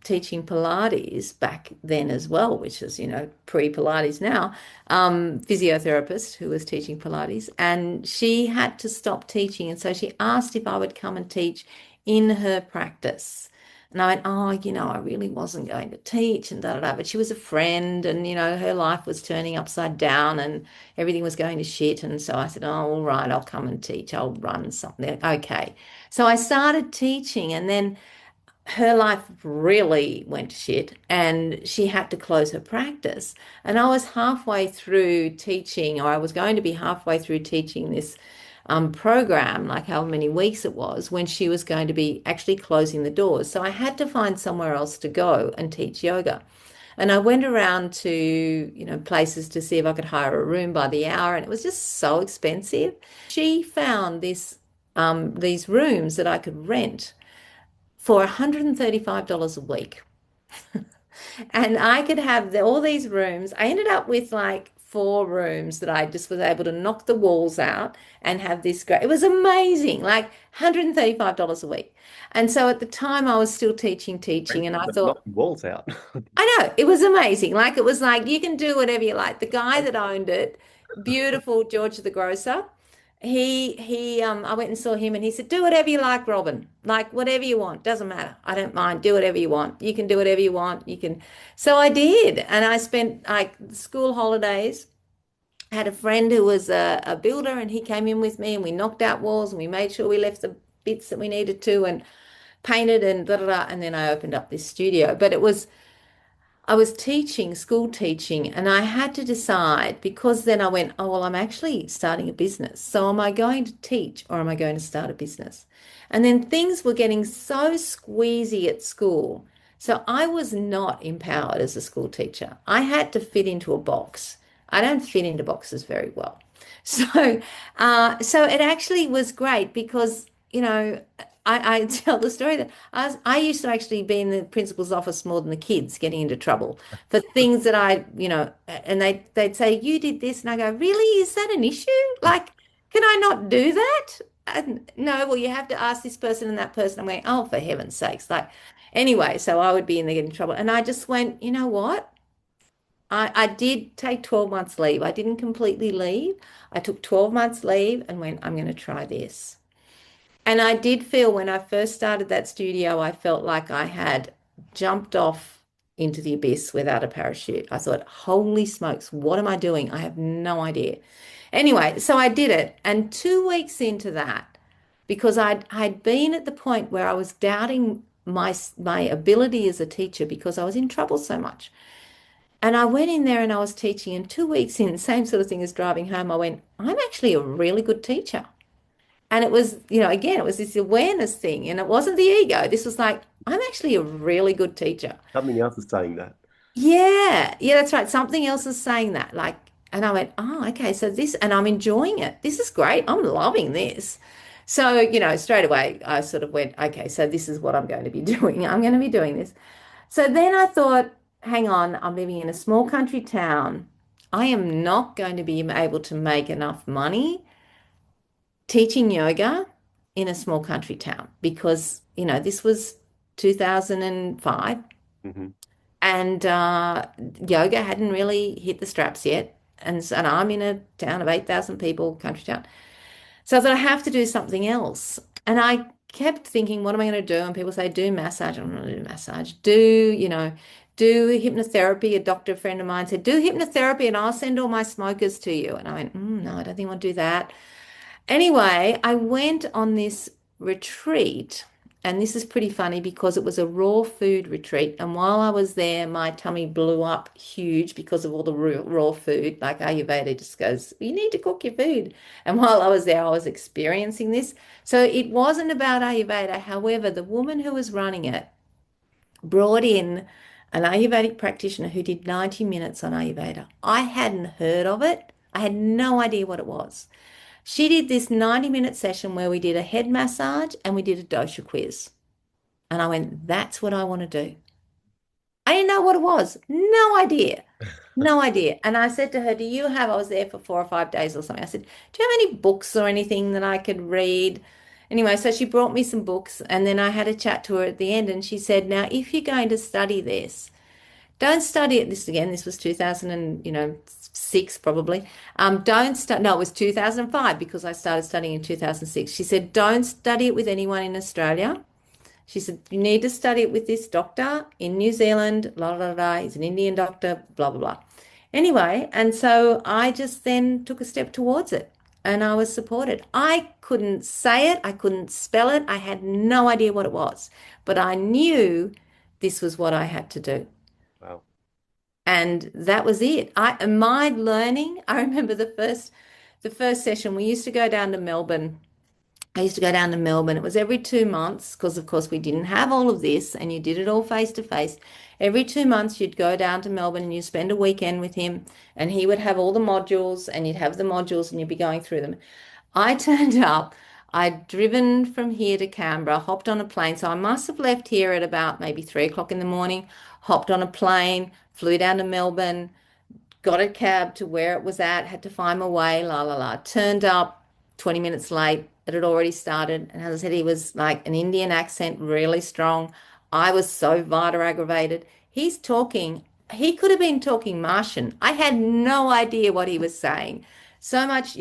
teaching Pilates back then as well, which is, pre-Pilates now, physiotherapist who was teaching Pilates, and she had to stop teaching. And so she asked if I would come and teach in her practice. And I went, oh, I really wasn't going to teach and da da da. But she was a friend, and her life was turning upside down, and everything was going to shit. And so I said, oh, all right, I'll come and teach. I'll run something. Okay. So I started teaching, and then her life really went to shit, and she had to close her practice. And I was halfway through teaching, or I was going to be halfway through teaching this program, like however many weeks it was, when she was going to be actually closing the doors. So I had to find somewhere else to go and teach yoga. And I went around to, places to see if I could hire a room by the hour, and it was just so expensive. She found these rooms that I could rent for $135 a week. And I could have all these rooms. I ended up with like 4 rooms that I just was able to knock the walls out and have this great, it was amazing, like $135 a week. And so at the time I was still teaching, and I thought, Knocking walls out. I know, it was amazing. Like it was like you can do whatever you like. The guy that owned it, beautiful George the grocer, he I went and saw him and he said, "Do whatever you like, Robyn. Like whatever you want. Doesn't matter. I don't mind. Do whatever you want. You can do whatever you want. You can." So I did. And I spent like school holidays. I had a friend who was a builder and he came in with me and we knocked out walls and we made sure we left the bits that we needed to and painted and da da da. And then I opened up this studio. But it was I was teaching, school teaching, and I had to decide because then I went, oh, well, I'm actually starting a business. So am I going to teach or am I going to start a business? And then things were getting so squeezy at school. So I was not empowered as a school teacher. I had to fit into a box. I don't fit into boxes very well. So, so it actually was great because, I tell the story that I used to actually be in the principal's office more than the kids getting into trouble for things that and they'd say, you did this. And I go, really? Is that an issue? Like, can I not do that? And no, well, you have to ask this person and that person. I'm going, oh, for heaven's sakes. Like, anyway, so I would be in there getting in trouble. And I just went, you know what? I did take 12 months leave. I didn't completely leave. I took 12 months leave and went, I'm going to try this. And I did feel when I first started that studio, I felt like I had jumped off into the abyss without a parachute. I thought, holy smokes, what am I doing? I have no idea. Anyway, so I did it. And 2 weeks into that, because I'd been at the point where I was doubting my ability as a teacher because I was in trouble so much. And I went in there and I was teaching, and 2 weeks in, same sort of thing as driving home, I went, I'm actually a really good teacher. And it was, again, it was this awareness thing, and it wasn't the ego. This was like, I'm actually a really good teacher. Something else is saying that. Yeah, yeah, that's right. Something else is saying that. Like, and I went, oh, okay, so this, and I'm enjoying it. This is great. I'm loving this. So, straight away, I sort of went, okay, so this is what I'm going to be doing. I'm going to be doing this. So then I thought, hang on, I'm living in a small country town. I am not going to be able to make enough money teaching yoga in a small country town because, this was 2005 Hmm. and yoga hadn't really hit the straps yet. And I'm in a town of 8,000 people, country town. So I thought I have to do something else. And I kept thinking, what am I going to do? And people say, do massage. I'm going to do massage. Do hypnotherapy. A doctor friend of mine said, do hypnotherapy and I'll send all my smokers to you. And I went, no, I don't think I want to do that. Anyway, I went on this retreat, and this is pretty funny because it was a raw food retreat. And while I was there, my tummy blew up huge because of all the raw food. Like Ayurveda just goes, you need to cook your food. And while I was there, I was experiencing this. So it wasn't about Ayurveda. However, the woman who was running it brought in an Ayurvedic practitioner who did 90 minutes on Ayurveda. I hadn't heard of it. I had no idea what it was. She did this 90-minute session where we did a head massage and we did a dosha quiz. And I went, that's what I want to do. I didn't know what it was. No idea. No idea. And I said to her, I was there for 4 or 5 days or something. I said, do you have any books or anything that I could read? Anyway, so she brought me some books and then I had a chat to her at the end and she said, now, if you're going to study this, don't study it this again. This was 2000 and, 6 probably. Don't start. No, it was 2005 because I started studying in 2006. She said, don't study it with anyone in Australia. She said, you need to study it with this doctor in New Zealand, la la la. He's an Indian doctor, blah, blah, blah. Anyway, and so I just then took a step towards it and I was supported. I couldn't say it. I couldn't spell it. I had no idea what it was, but I knew this was what I had to do. Wow. And that was it. My learning, I remember the first session, we used to go down to Melbourne. I used to go down to Melbourne. It was every 2 months because, of course, we didn't have all of this and you did it all face to face. Every 2 months, you'd go down to Melbourne and you'd spend a weekend with him and he would have all the modules and you'd have the modules and you'd be going through them. I turned up. I'd driven from here to Canberra, hopped on a plane. So I must have left here at about maybe 3 o'clock in the morning, hopped on a plane, flew down to Melbourne, got a cab to where it was at, had to find my way, la la la. Turned up 20 minutes late. It had already started. And as I said, he was like an Indian accent, really strong. I was so vata aggravated. He's talking, he could have been talking Martian. I had no idea what he was saying. So much,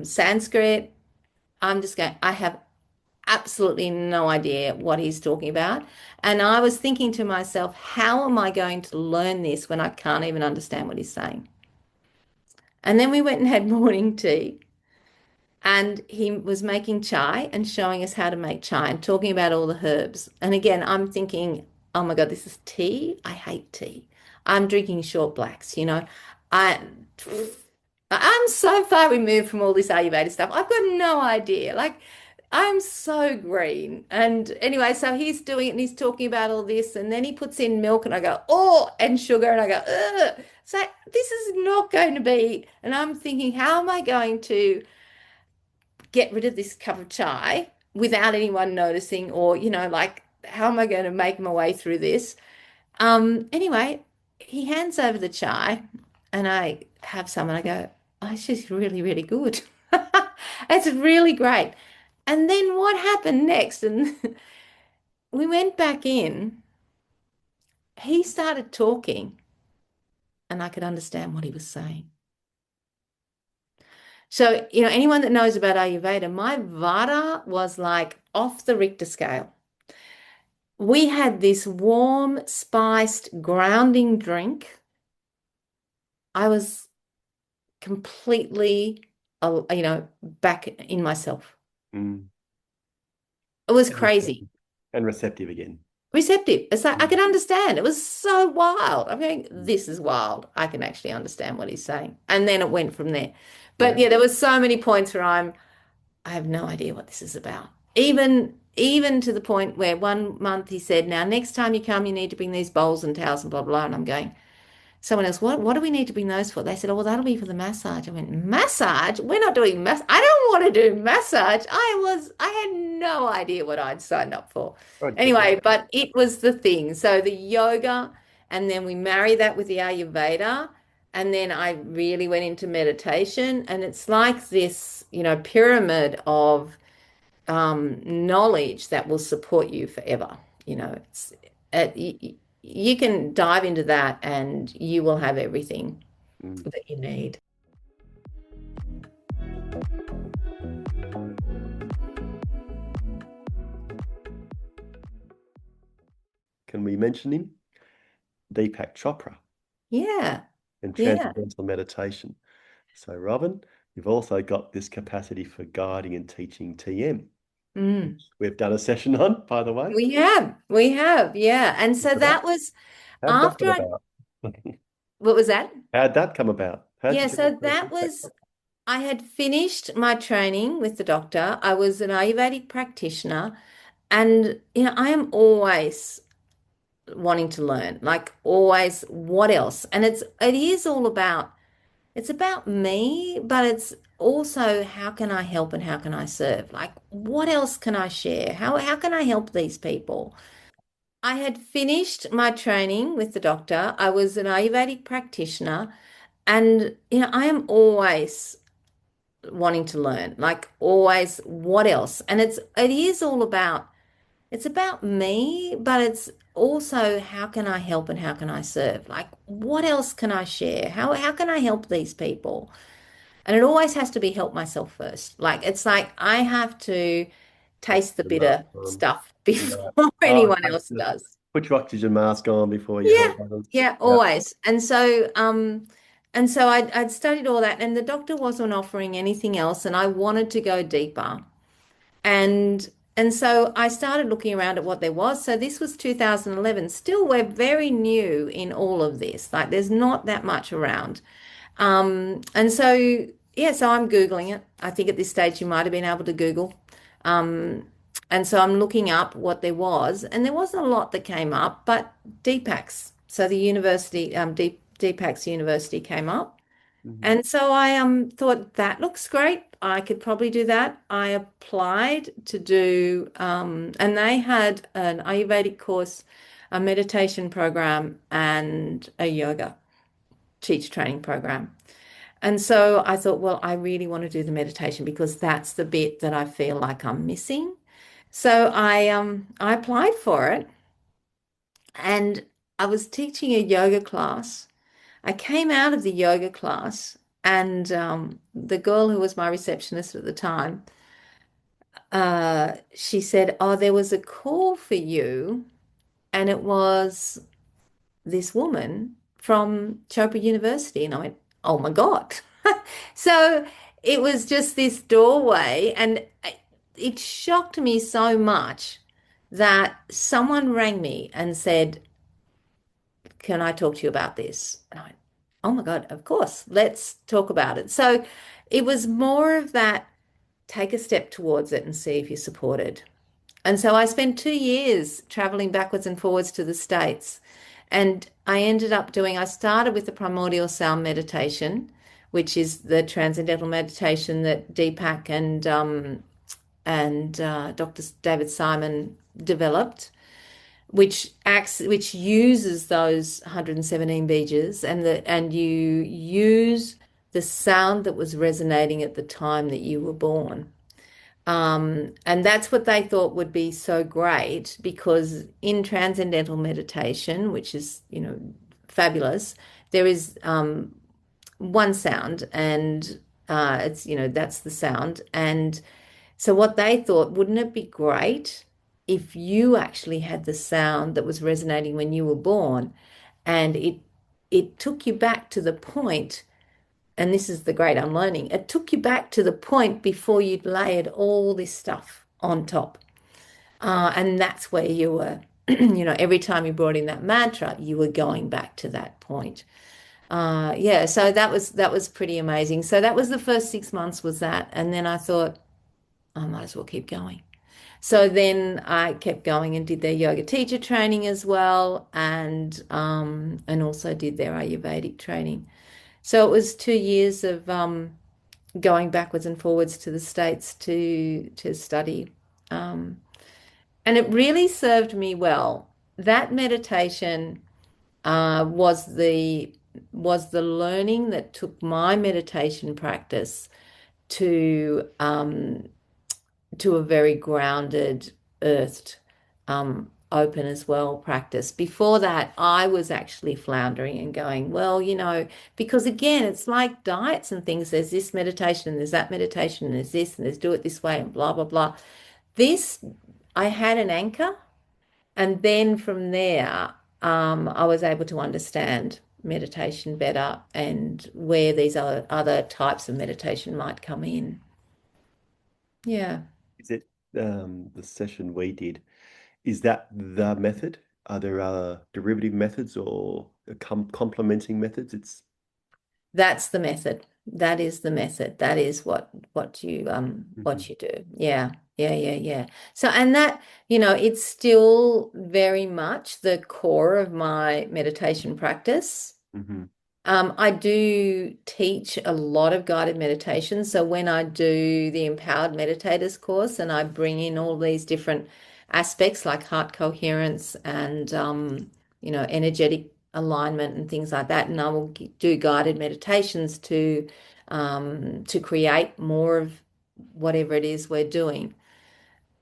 Sanskrit. I'm just going, I have absolutely no idea what he's talking about. And I was thinking to myself, how am I going to learn this when I can't even understand what he's saying? And then we went and had morning tea, and he was making chai and showing us how to make chai and talking about all the herbs. And again, I'm thinking, oh my God, this is tea? I hate tea. I'm drinking short blacks, you know. I I'm so far removed from all this Ayurveda stuff. I've got no idea. Like, I'm so green. And anyway, so he's doing it and he's talking about all this. And then he puts in milk and I go, oh, and sugar. And I go, ugh. So this is not going to be. And I'm thinking, how am I going to get rid of this cup of chai without anyone noticing? Or, like, how am I going to make my way through this? Anyway, he hands over the chai and I have some and I go, oh, it's just really, really good. It's really great. And then what happened next? And we went back in. He started talking and I could understand what he was saying. So, anyone that knows about Ayurveda, my Vata was like off the Richter scale. We had this warm, spiced, grounding drink. I was completely, back in myself. Mm. It was And crazy. receptive. And receptive again. Receptive. It's like I Mm. could understand. It was so wild. I'm going, Mm. this is wild. I can actually understand what he's saying. And then it went from there. But Yeah. yeah, there was so many points where I have no idea what this is about. Even to the point where one month he said, now next time you come, you need to bring these bowls and towels and blah, blah, blah. And I'm going, someone else, what do we need to bring those for? They said, oh, well, that'll be for the massage. I went, massage? We're not doing I don't want to do massage. I had no idea what I'd signed up for. I'd get Anyway, that. but it was the thing. So the yoga, and then we marry that with the Ayurveda. And then I really went into meditation. And it's like this, pyramid of knowledge that will support you forever. It's you can dive into that and you will have everything Mm. that you need. Can we mention him? Deepak Chopra Yeah, and yeah. transcendental meditation. So, Robyn, you've also got this capacity for guiding and teaching TM, Mm. which we've done a session on, by the way. We have, yeah. And so For that. that was How did that after come I, about? what was that? How did that come about? How did Yeah, you come so across that Deepak was, Chopra? I had finished my training with the doctor. I was an Ayurvedic practitioner, and I am always wanting to learn, like always, what else? And it is all about, it's about me, but it's also how can I help and how can I serve? Like, what else can I share? How can I help these people? I had finished my training with the doctor. I was an Ayurvedic practitioner, and I am always wanting to learn, like always, what else? And it is all about, it's about me, but it's also how can I help and how can I serve? Like, what else can I share? How can I help these people? And it always has to be help myself first. Like, it's like I have to taste the The mask bitter on. stuff Yeah. before Oh, anyone else just does. put your oxygen mask on before you Yeah, help others. yeah, Yeah. always. And so I'd studied all that, and the doctor wasn't offering anything else, and I wanted to go deeper. And and so I started looking around at what there was. So this was 2011. Still, we're very new in all of this. Like, there's not that much around. And so yeah, so I'm Googling it. I think at this stage you might have been able to Google. Um, and so I'm looking up what there was, and there wasn't a lot that came up, but Deepak's. So the university, Deepak's University came up. Mhm. And so I thought that looks great. I could probably do that. I applied to do, and they had an Ayurvedic course, a meditation program, and a yoga. teacher training program. And so I thought, well, I really want to do the meditation because that's the bit that I feel like I'm missing. So I applied for it and I was teaching a yoga class. I came out of the yoga class and the girl who was my receptionist at the time, she said, "Oh, there was a call for you, and it was this woman from Chopra University." And I went, "Oh my God." So it was just this doorway, and it shocked me so much that someone rang me and said, "Can I talk to you about this?" And I went, "Oh my God, of course, let's talk about it." So it was more of that take a step towards it and see if you're supported. And so I spent 2 years traveling backwards and forwards to the States. And I ended up I started with the primordial sound meditation, which is the transcendental meditation that Deepak and Dr. David Simon developed, which uses those 117 bejas and you use the sound that was resonating at the time that you were born. And that's what they thought would be so great because in transcendental meditation, which is, fabulous, there is one sound and that's the sound. And so what they thought, wouldn't it be great if you actually had the sound that was resonating when you were born and it took you back to the point, and this is the great unlearning, it took you back to the point before you'd layered all this stuff on top. And that's where you were, every time you brought in that mantra, you were going back to that point. Yeah, so that was pretty amazing. So that was the first 6 months was that. And then I thought, I might as well keep going. So then I kept going and did their yoga teacher training as well, and also did their Ayurvedic training. So it was 2 years of going backwards and forwards to the States to study. Um, and it really served me well. That meditation was the learning that took my meditation practice to to a very grounded, earthed, open as well practice. Before that, I was actually floundering and going, well, because again, it's like diets and things. There's this meditation and there's that meditation and there's this and there's do it this way and blah, blah, blah. This, I had an anchor. And then from there, I was able to understand meditation better and where these other types of meditation might come in. Yeah. Is it the session we did? Is that the method? Are there other derivative methods or complementing methods? It's That's the method. That is the method. That is what you Mhm, what you do. Yeah. Yeah, yeah, yeah. So and that, it's still very much the core of my meditation practice. mhm, I do teach a lot of guided meditation. So when I do the Empowered Meditators course and I bring in all these different aspects like heart coherence and energetic alignment and things like that, and I will do guided meditations to create more of whatever it is we're doing.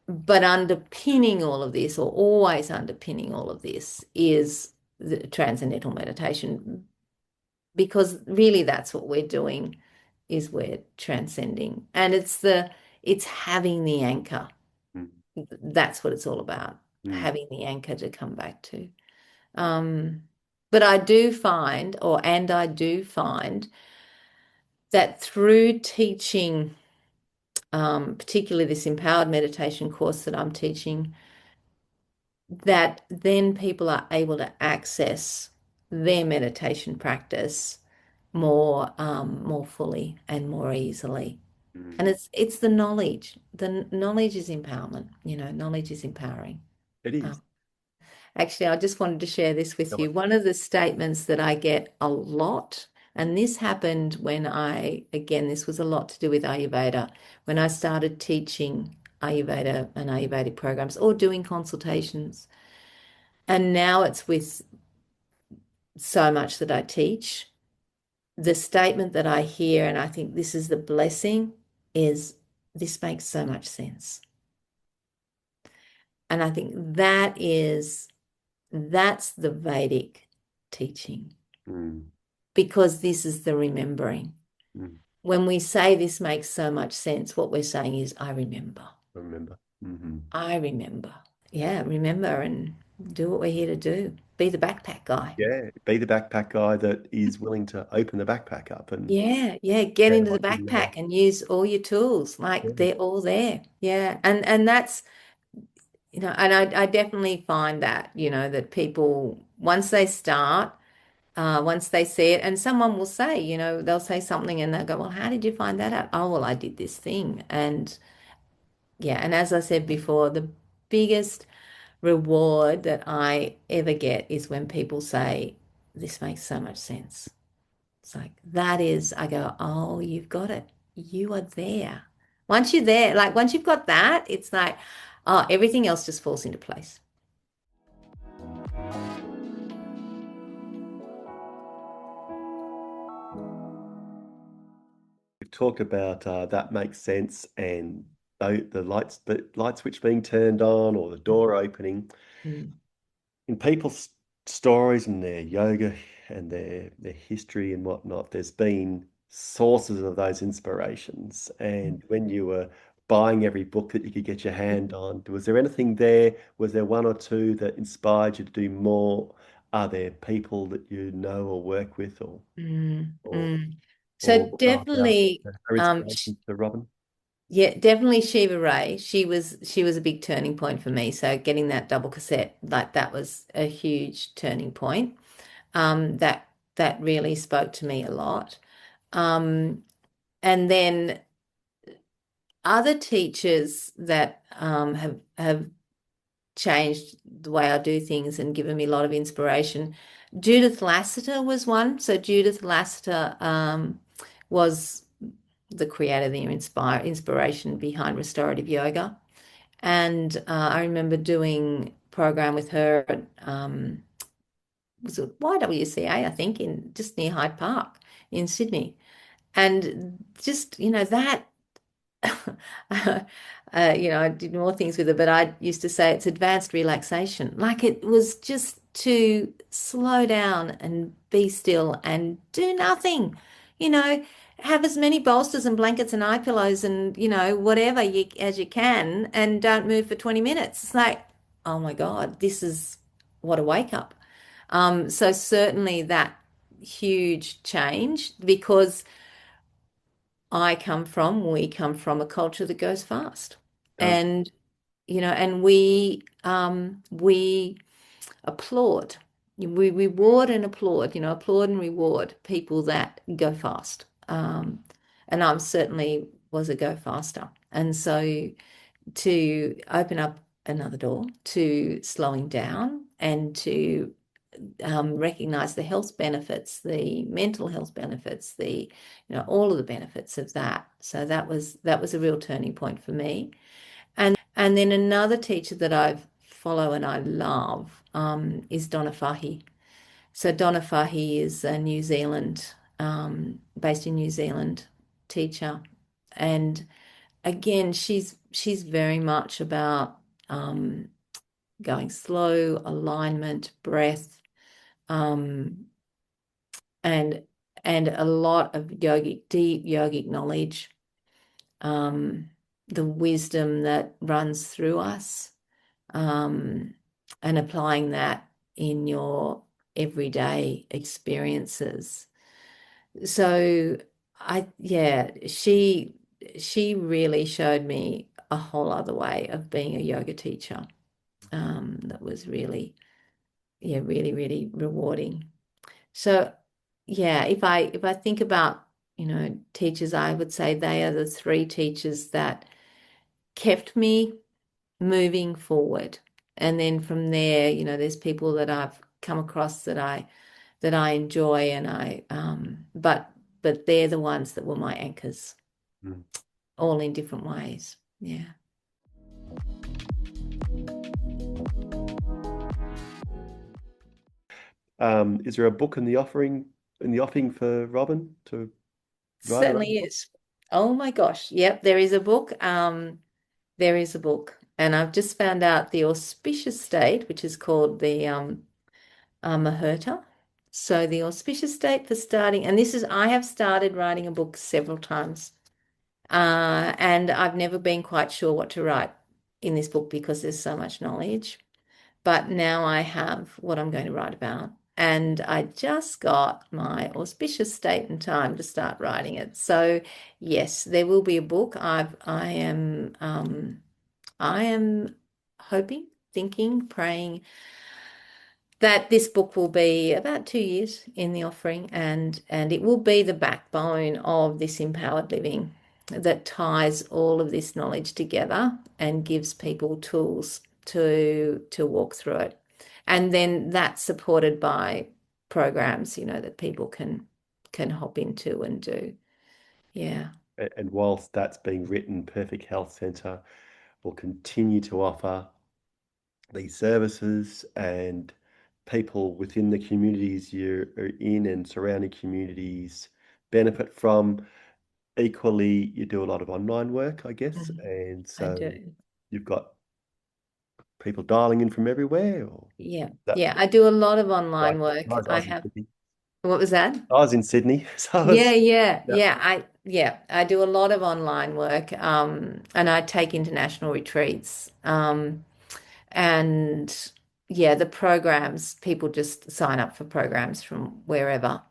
But underpinning all of this, or always underpinning all of this, is the transcendental meditation because really that's what we're doing is we're transcending and it's having the anchor. mm, That's what it's all about, mm. having the anchor to come back to. um but I do find that through teaching, particularly this empowered meditation course that I'm teaching, that then people are able to access their meditation practice more fully and more easily. And Mm. it's the knowledge. The knowledge is empowerment. Knowledge is empowering. It is. Um, Actually, I just wanted to share this with Go on. you. One of the statements that I get a lot, and this happened again, this was a lot to do with Ayurveda, when I started teaching Ayurveda and Ayurvedic programs or doing consultations. And now it's with so much that I teach. the statement that I hear, and I think this is the blessing, is this makes so much sense. And I think that's the Vedic teaching, because this is the remembering. When we say this makes so much sense, what we're saying is, I remember. I remember. Yeah, remember and do what we're here to do. Be the backpack guy. Yeah, be the backpack guy that is willing to open the backpack up and Yeah, get get into the on in there. backpack and use all your tools. Like Yeah. they're all there. Yeah. And that's, and I definitely find that, that people, once they start, once they see it, and someone will say, they'll say something and they'll go, well, how did you find that out? Oh, well, I did this thing. And yeah, and as I said before, the biggest reward that I ever get is when people say, this makes so much sense. It's like, I go, oh, you've got it. You are there. Once you're there, like once you've got that, it's like, oh, everything else just falls into place. We've talked about that makes sense, and the light switch being turned on or the door opening. Mm. In people's stories and their yoga and their history and whatnot, there's been sources of those inspirations. And when you were buying every book that you could get your hand on, was there anything there? Was there one or two that inspired you to do more? Are there people that you know or work with Mm. or Mm. So or know about definitely, her inspiration to Robyn? yeah, definitely Shiva Ray. She was a big turning point for me. So getting that double cassette, like that was a huge turning point. That really spoke to me a lot. And then other teachers that have changed the way I do things and given me a lot of inspiration. Judith Lassiter was one. So Judith Lassiter was the creator, the inspiration behind restorative yoga. And I remember doing a program with her at was it YWCA, I think, in just near Hyde Park in Sydney. And just, that I did more things with it, but I used to say it's advanced relaxation. Like it was just to slow down and be still and do nothing, have as many bolsters and blankets and eye pillows and, whatever as you can, and don't move for 20 minutes. It's like, oh my God, this is what a wake up. So certainly that huge change, because we come from a culture that goes fast. Does And, and we applaud, we reward and applaud, applaud and reward people that go fast. And I'm certainly was a go faster. And so to open up another door to slowing down and to recognize the health benefits, the mental health benefits, all of the benefits of that. So that was a real turning point for me. And then another teacher that I follow and I love is Donna Fahy. So Donna Fahy is a New Zealand, based in New Zealand teacher, and again, she's very much about going slow, alignment, breath, um, and a lot of deep yogic knowledge, the wisdom that runs through us, and applying that in your everyday experiences. So yeah, she really showed me a whole other way of being a yoga teacher, that was really, yeah, really, really rewarding. So yeah, if I think about, teachers, I would say they are the three teachers that kept me moving forward. And then from there, there's people that I've come across that I enjoy, and but they're the ones that were my anchors, all in different ways. Yeah. Is there a book in the offering in the offing for Robyn to write her own Certainly book? is. Oh my gosh. Yep, there is a book. There is a book. And I've just found out the auspicious date, which is called the Muhurta. So the auspicious date for starting, and this is, I have started writing a book several times. And I've never been quite sure what to write in this book because there's so much knowledge. But now I have what I'm going to write about. And I just got my auspicious date and time to start writing it. So yes, there will be a book. I am hoping, thinking, praying that this book will be about 2 years in the offering, and it will be the backbone of this empowered living that ties all of this knowledge together and gives people tools to walk through it. And then that's supported by programs, that people can hop into and do. Yeah. And whilst that's being written, Perfect Health Centre will continue to offer these services, and people within the communities you're in and surrounding communities benefit from. Equally, you do a lot of online work, I guess, Mhm. and I so do. you've got people dialing in from everywhere, or Yeah. that Yeah. I do a lot of right? online work. I I was in have, Sydney. what was that? I was in Sydney, so I Yeah, was, yeah, yeah, I do a lot of online work, and I take international retreats. And yeah, the programs, people just sign up for programs from wherever.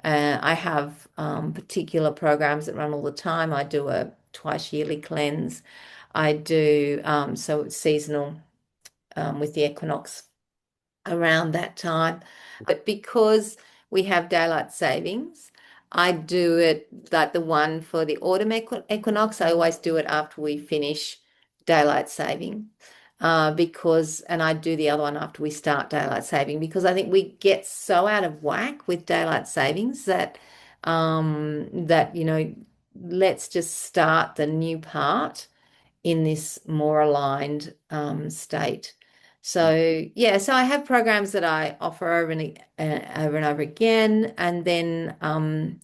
I have particular programs that run all the time. I do a twice yearly cleanse. I do so it's seasonal with the equinox around that time. But because we have daylight savings, I do it like the one for the autumn equinox. I always do it after we finish daylight saving. And I do the other one after we start daylight saving because I think we get so out of whack with daylight savings that let's just start the new part in this more aligned state. So yeah, so I have programs that I offer over and over again, and then I'm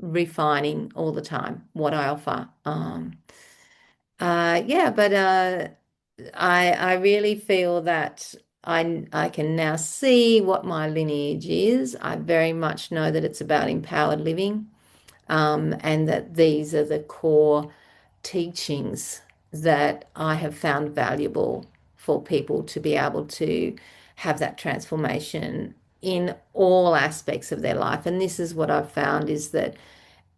refining all the time what I offer. Yeah, but I really feel that I can now see what my lineage is. I very much know that it's about empowered living, and that these are the core teachings that I have found valuable for people to be able to have that transformation in all aspects of their life. And this is what I've found is that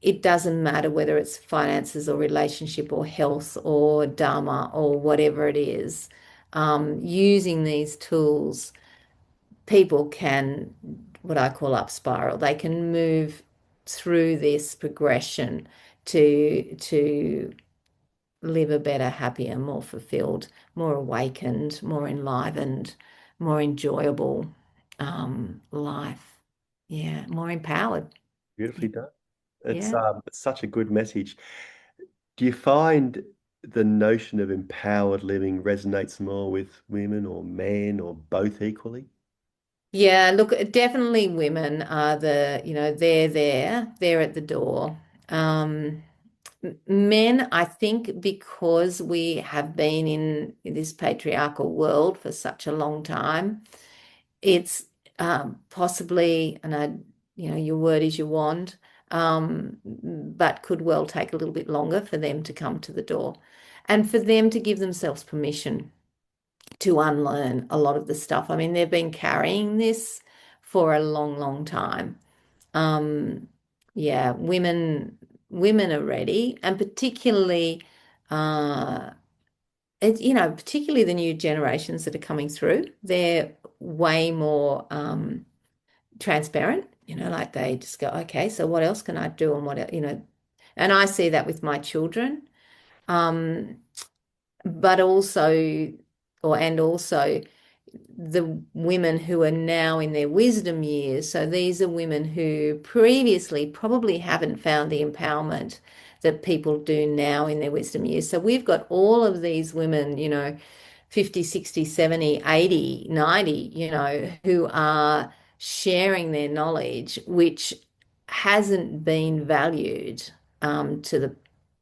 it doesn't matter whether it's finances or relationship or health or dharma or whatever it is. Using these tools, people can, what I call up spiral, they can move through this progression to live a better, happier, more fulfilled, more awakened, more enlivened, more enjoyable life. Yeah, more empowered. beautifully done. Yeah. It's such a good message. Do you find the notion of empowered living resonates more with women or men or both equally? Yeah, look, definitely women are they're there, they're at the door. Um, Men, I think because we have been in this patriarchal world for such a long time, it's possibly, and your word is your wand, but could well take a little bit longer for them to come to the door and for them to give themselves permission to unlearn a lot of the stuff. I mean, they've been carrying this for a long, long time. Um, yeah, women are ready, and particularly, uh, particularly the new generations that are coming through. They're way more transparent. Like they just go, okay, so what else can I do, and and I see that with my children, um, but also, also the women who are now in their wisdom years. So these are women who previously probably haven't found the empowerment that people do now in their wisdom years. So we've got all of these women, 50, 60, 70, 80, 90, who are sharing their knowledge, which hasn't been valued to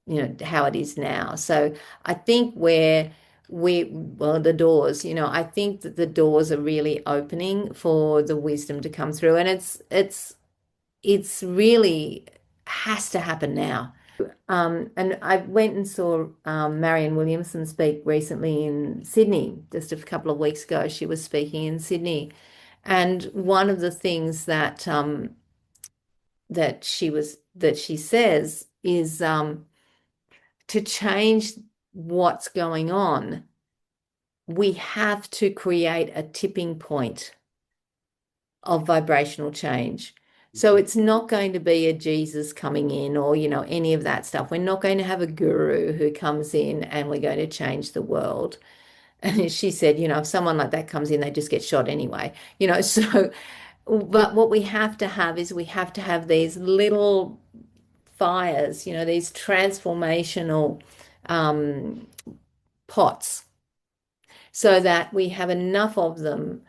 the, how it is now. So I think well, the doors, I think that the doors are really opening for the wisdom to come through, and it's really has to happen now. And I went and saw Marianne Williamson speak recently in Sydney, just a couple of weeks ago. She was speaking in Sydney, and one of the things that she says is to change what's going on, we have to create a tipping point of vibrational change. So it's not going to be a Jesus coming in or, any of that stuff. We're not going to have a guru who comes in and we're going to change the world. And she said, if someone like that comes in, they just get shot anyway. So, but what we have to have is we have to have these little fires, these transformational um, pots, so that we have enough of them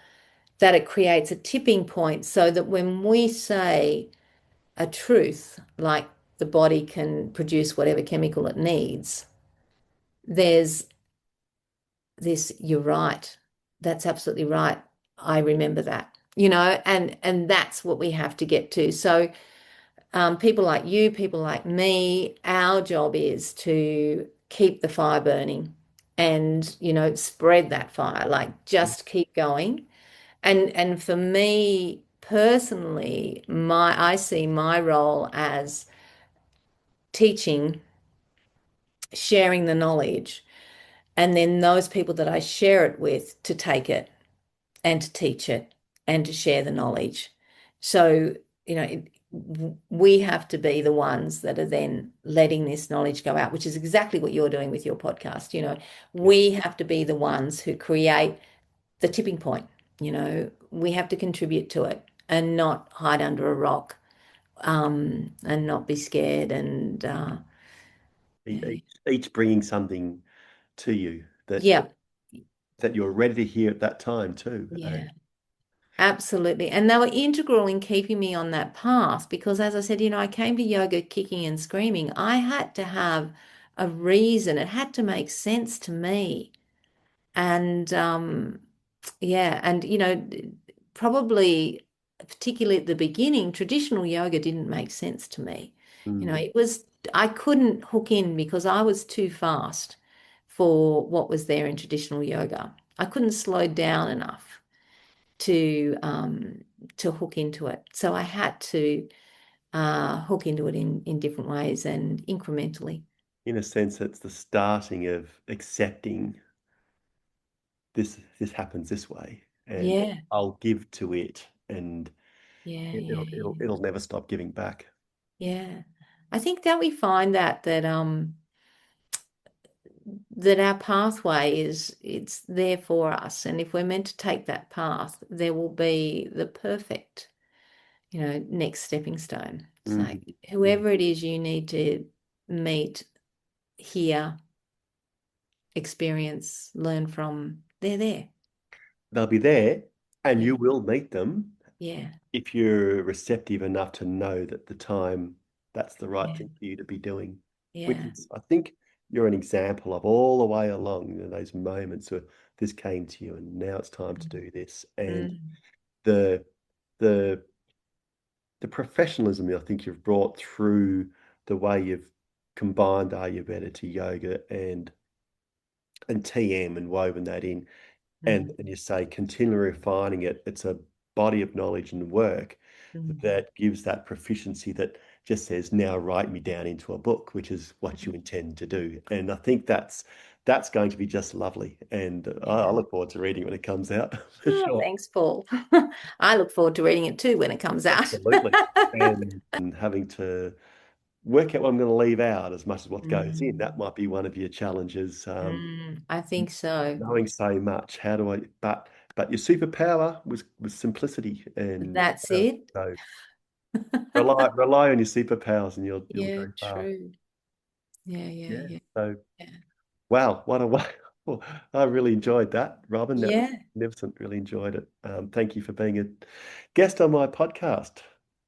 that it creates a tipping point so that when we say a truth, like the body can produce whatever chemical it needs, there's this, you're right. That's absolutely right. I remember that, and that's what we have to get to. So people like you, people like me, our job is to keep the fire burning and, spread that fire, like just keep going. And for me personally, I see my role as teaching, sharing the knowledge, and then those people that I share it with to take it and to teach it and to share the knowledge. So, we have to be the ones that are then letting this knowledge go out, which is exactly what you're doing with your podcast. Yep. We have to be the ones who create the tipping point. We have to contribute to it and not hide under a rock, and not be scared. And yeah, Each bringing something to you yeah, that you're ready to hear at that time too. yeah, absolutely. And they were integral in keeping me on that path because, as I said, I came to yoga kicking and screaming. I had to have a reason. It had to make sense to me. And yeah, and probably particularly at the beginning, traditional yoga didn't make sense to me. Mm. It was, I couldn't hook in because I was too fast for what was there in traditional yoga. I couldn't slow down enough to hook into it. So I had to hook into it in different ways and incrementally. In a sense, it's the starting of accepting this happens this way, and Yeah, I'll give to it, and yeah, it'll yeah, it'll, it'll never stop giving back. yeah. I think that we find that our pathway it's there for us, and if we're meant to take that path, there will be the perfect, next stepping stone. It's Mhm. like Mhm. whoever it is you need to meet, hear, experience, learn from, they're there. They'll be there, and Yeah, you will meet them yeah, if you're receptive enough to know that that's the right yeah, thing for you to be doing. Which yeah. is, I think, you're an example of all the way along, those moments where this came to you, and now it's time to do this, and Mm, the the the professionalism I think you've brought through the way you've combined Ayurveda to yoga and TM and woven that in, and mm, you say continually refining it. It's a body of knowledge and work mm. that gives that proficiency that just says, now write me down into a book, which is what you intend to do. And I think that's going to be just lovely. And I Yeah. look forward to reading it when it comes out for Oh, sure. thanks, Paul. I look forward to reading it too when it comes out. Absolutely. And having to work out what I'm going to leave out as much as what goes in. That Mm, might be one of your challenges. I think so. Knowing so much, how do I? But your superpower was simplicity, and That's it. so rely on your superpowers, and you'll Yeah, go far. true. Yeah, yeah, Yeah. yeah, So yeah. wow, what a way! Well, I really enjoyed that, Robyn. That was Yeah. magnificent. Really enjoyed it. Thank you for being a guest on my podcast.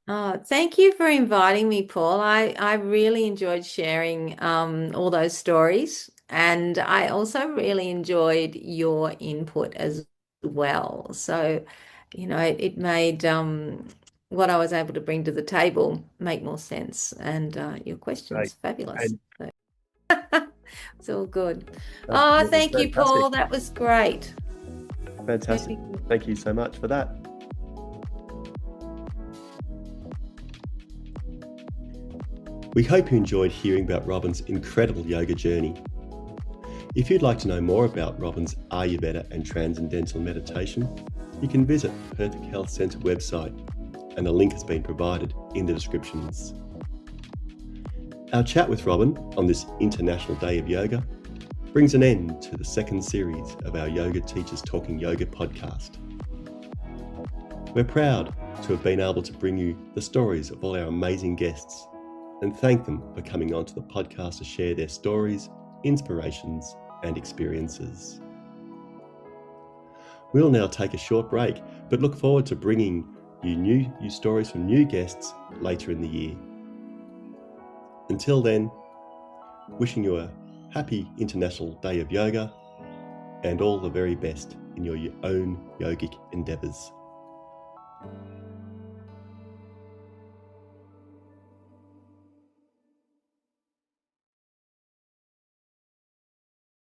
Oh, thank you for inviting me, Paul. I really enjoyed sharing all those stories, and I also really enjoyed your input as well. So, it made what I was able to bring to the table make more sense, and your Great. questions fabulous. And So, it's all good. that Oh, was thank you, fantastic. Paul. That was great. Fantastic. Very good. Thank you so much for that. We hope you enjoyed hearing about Robyn's incredible yoga journey. If you'd like to know more about Robyn's Ayurveda and transcendental meditation, you can visit the Perfect Health Centre website, and a link has been provided in the descriptions. Our chat with Robyn on this International Day of Yoga brings an end to the second series of our Yoga Teachers Talking Yoga podcast. We're proud to have been able to bring you the stories of all our amazing guests and thank them for coming onto the podcast to share their stories, inspirations, and experiences. We'll now take a short break, but look forward to bringing you new stories from new guests later in the year. Until then, wishing you a happy International Day of Yoga and all the very best in your own yogic endeavours.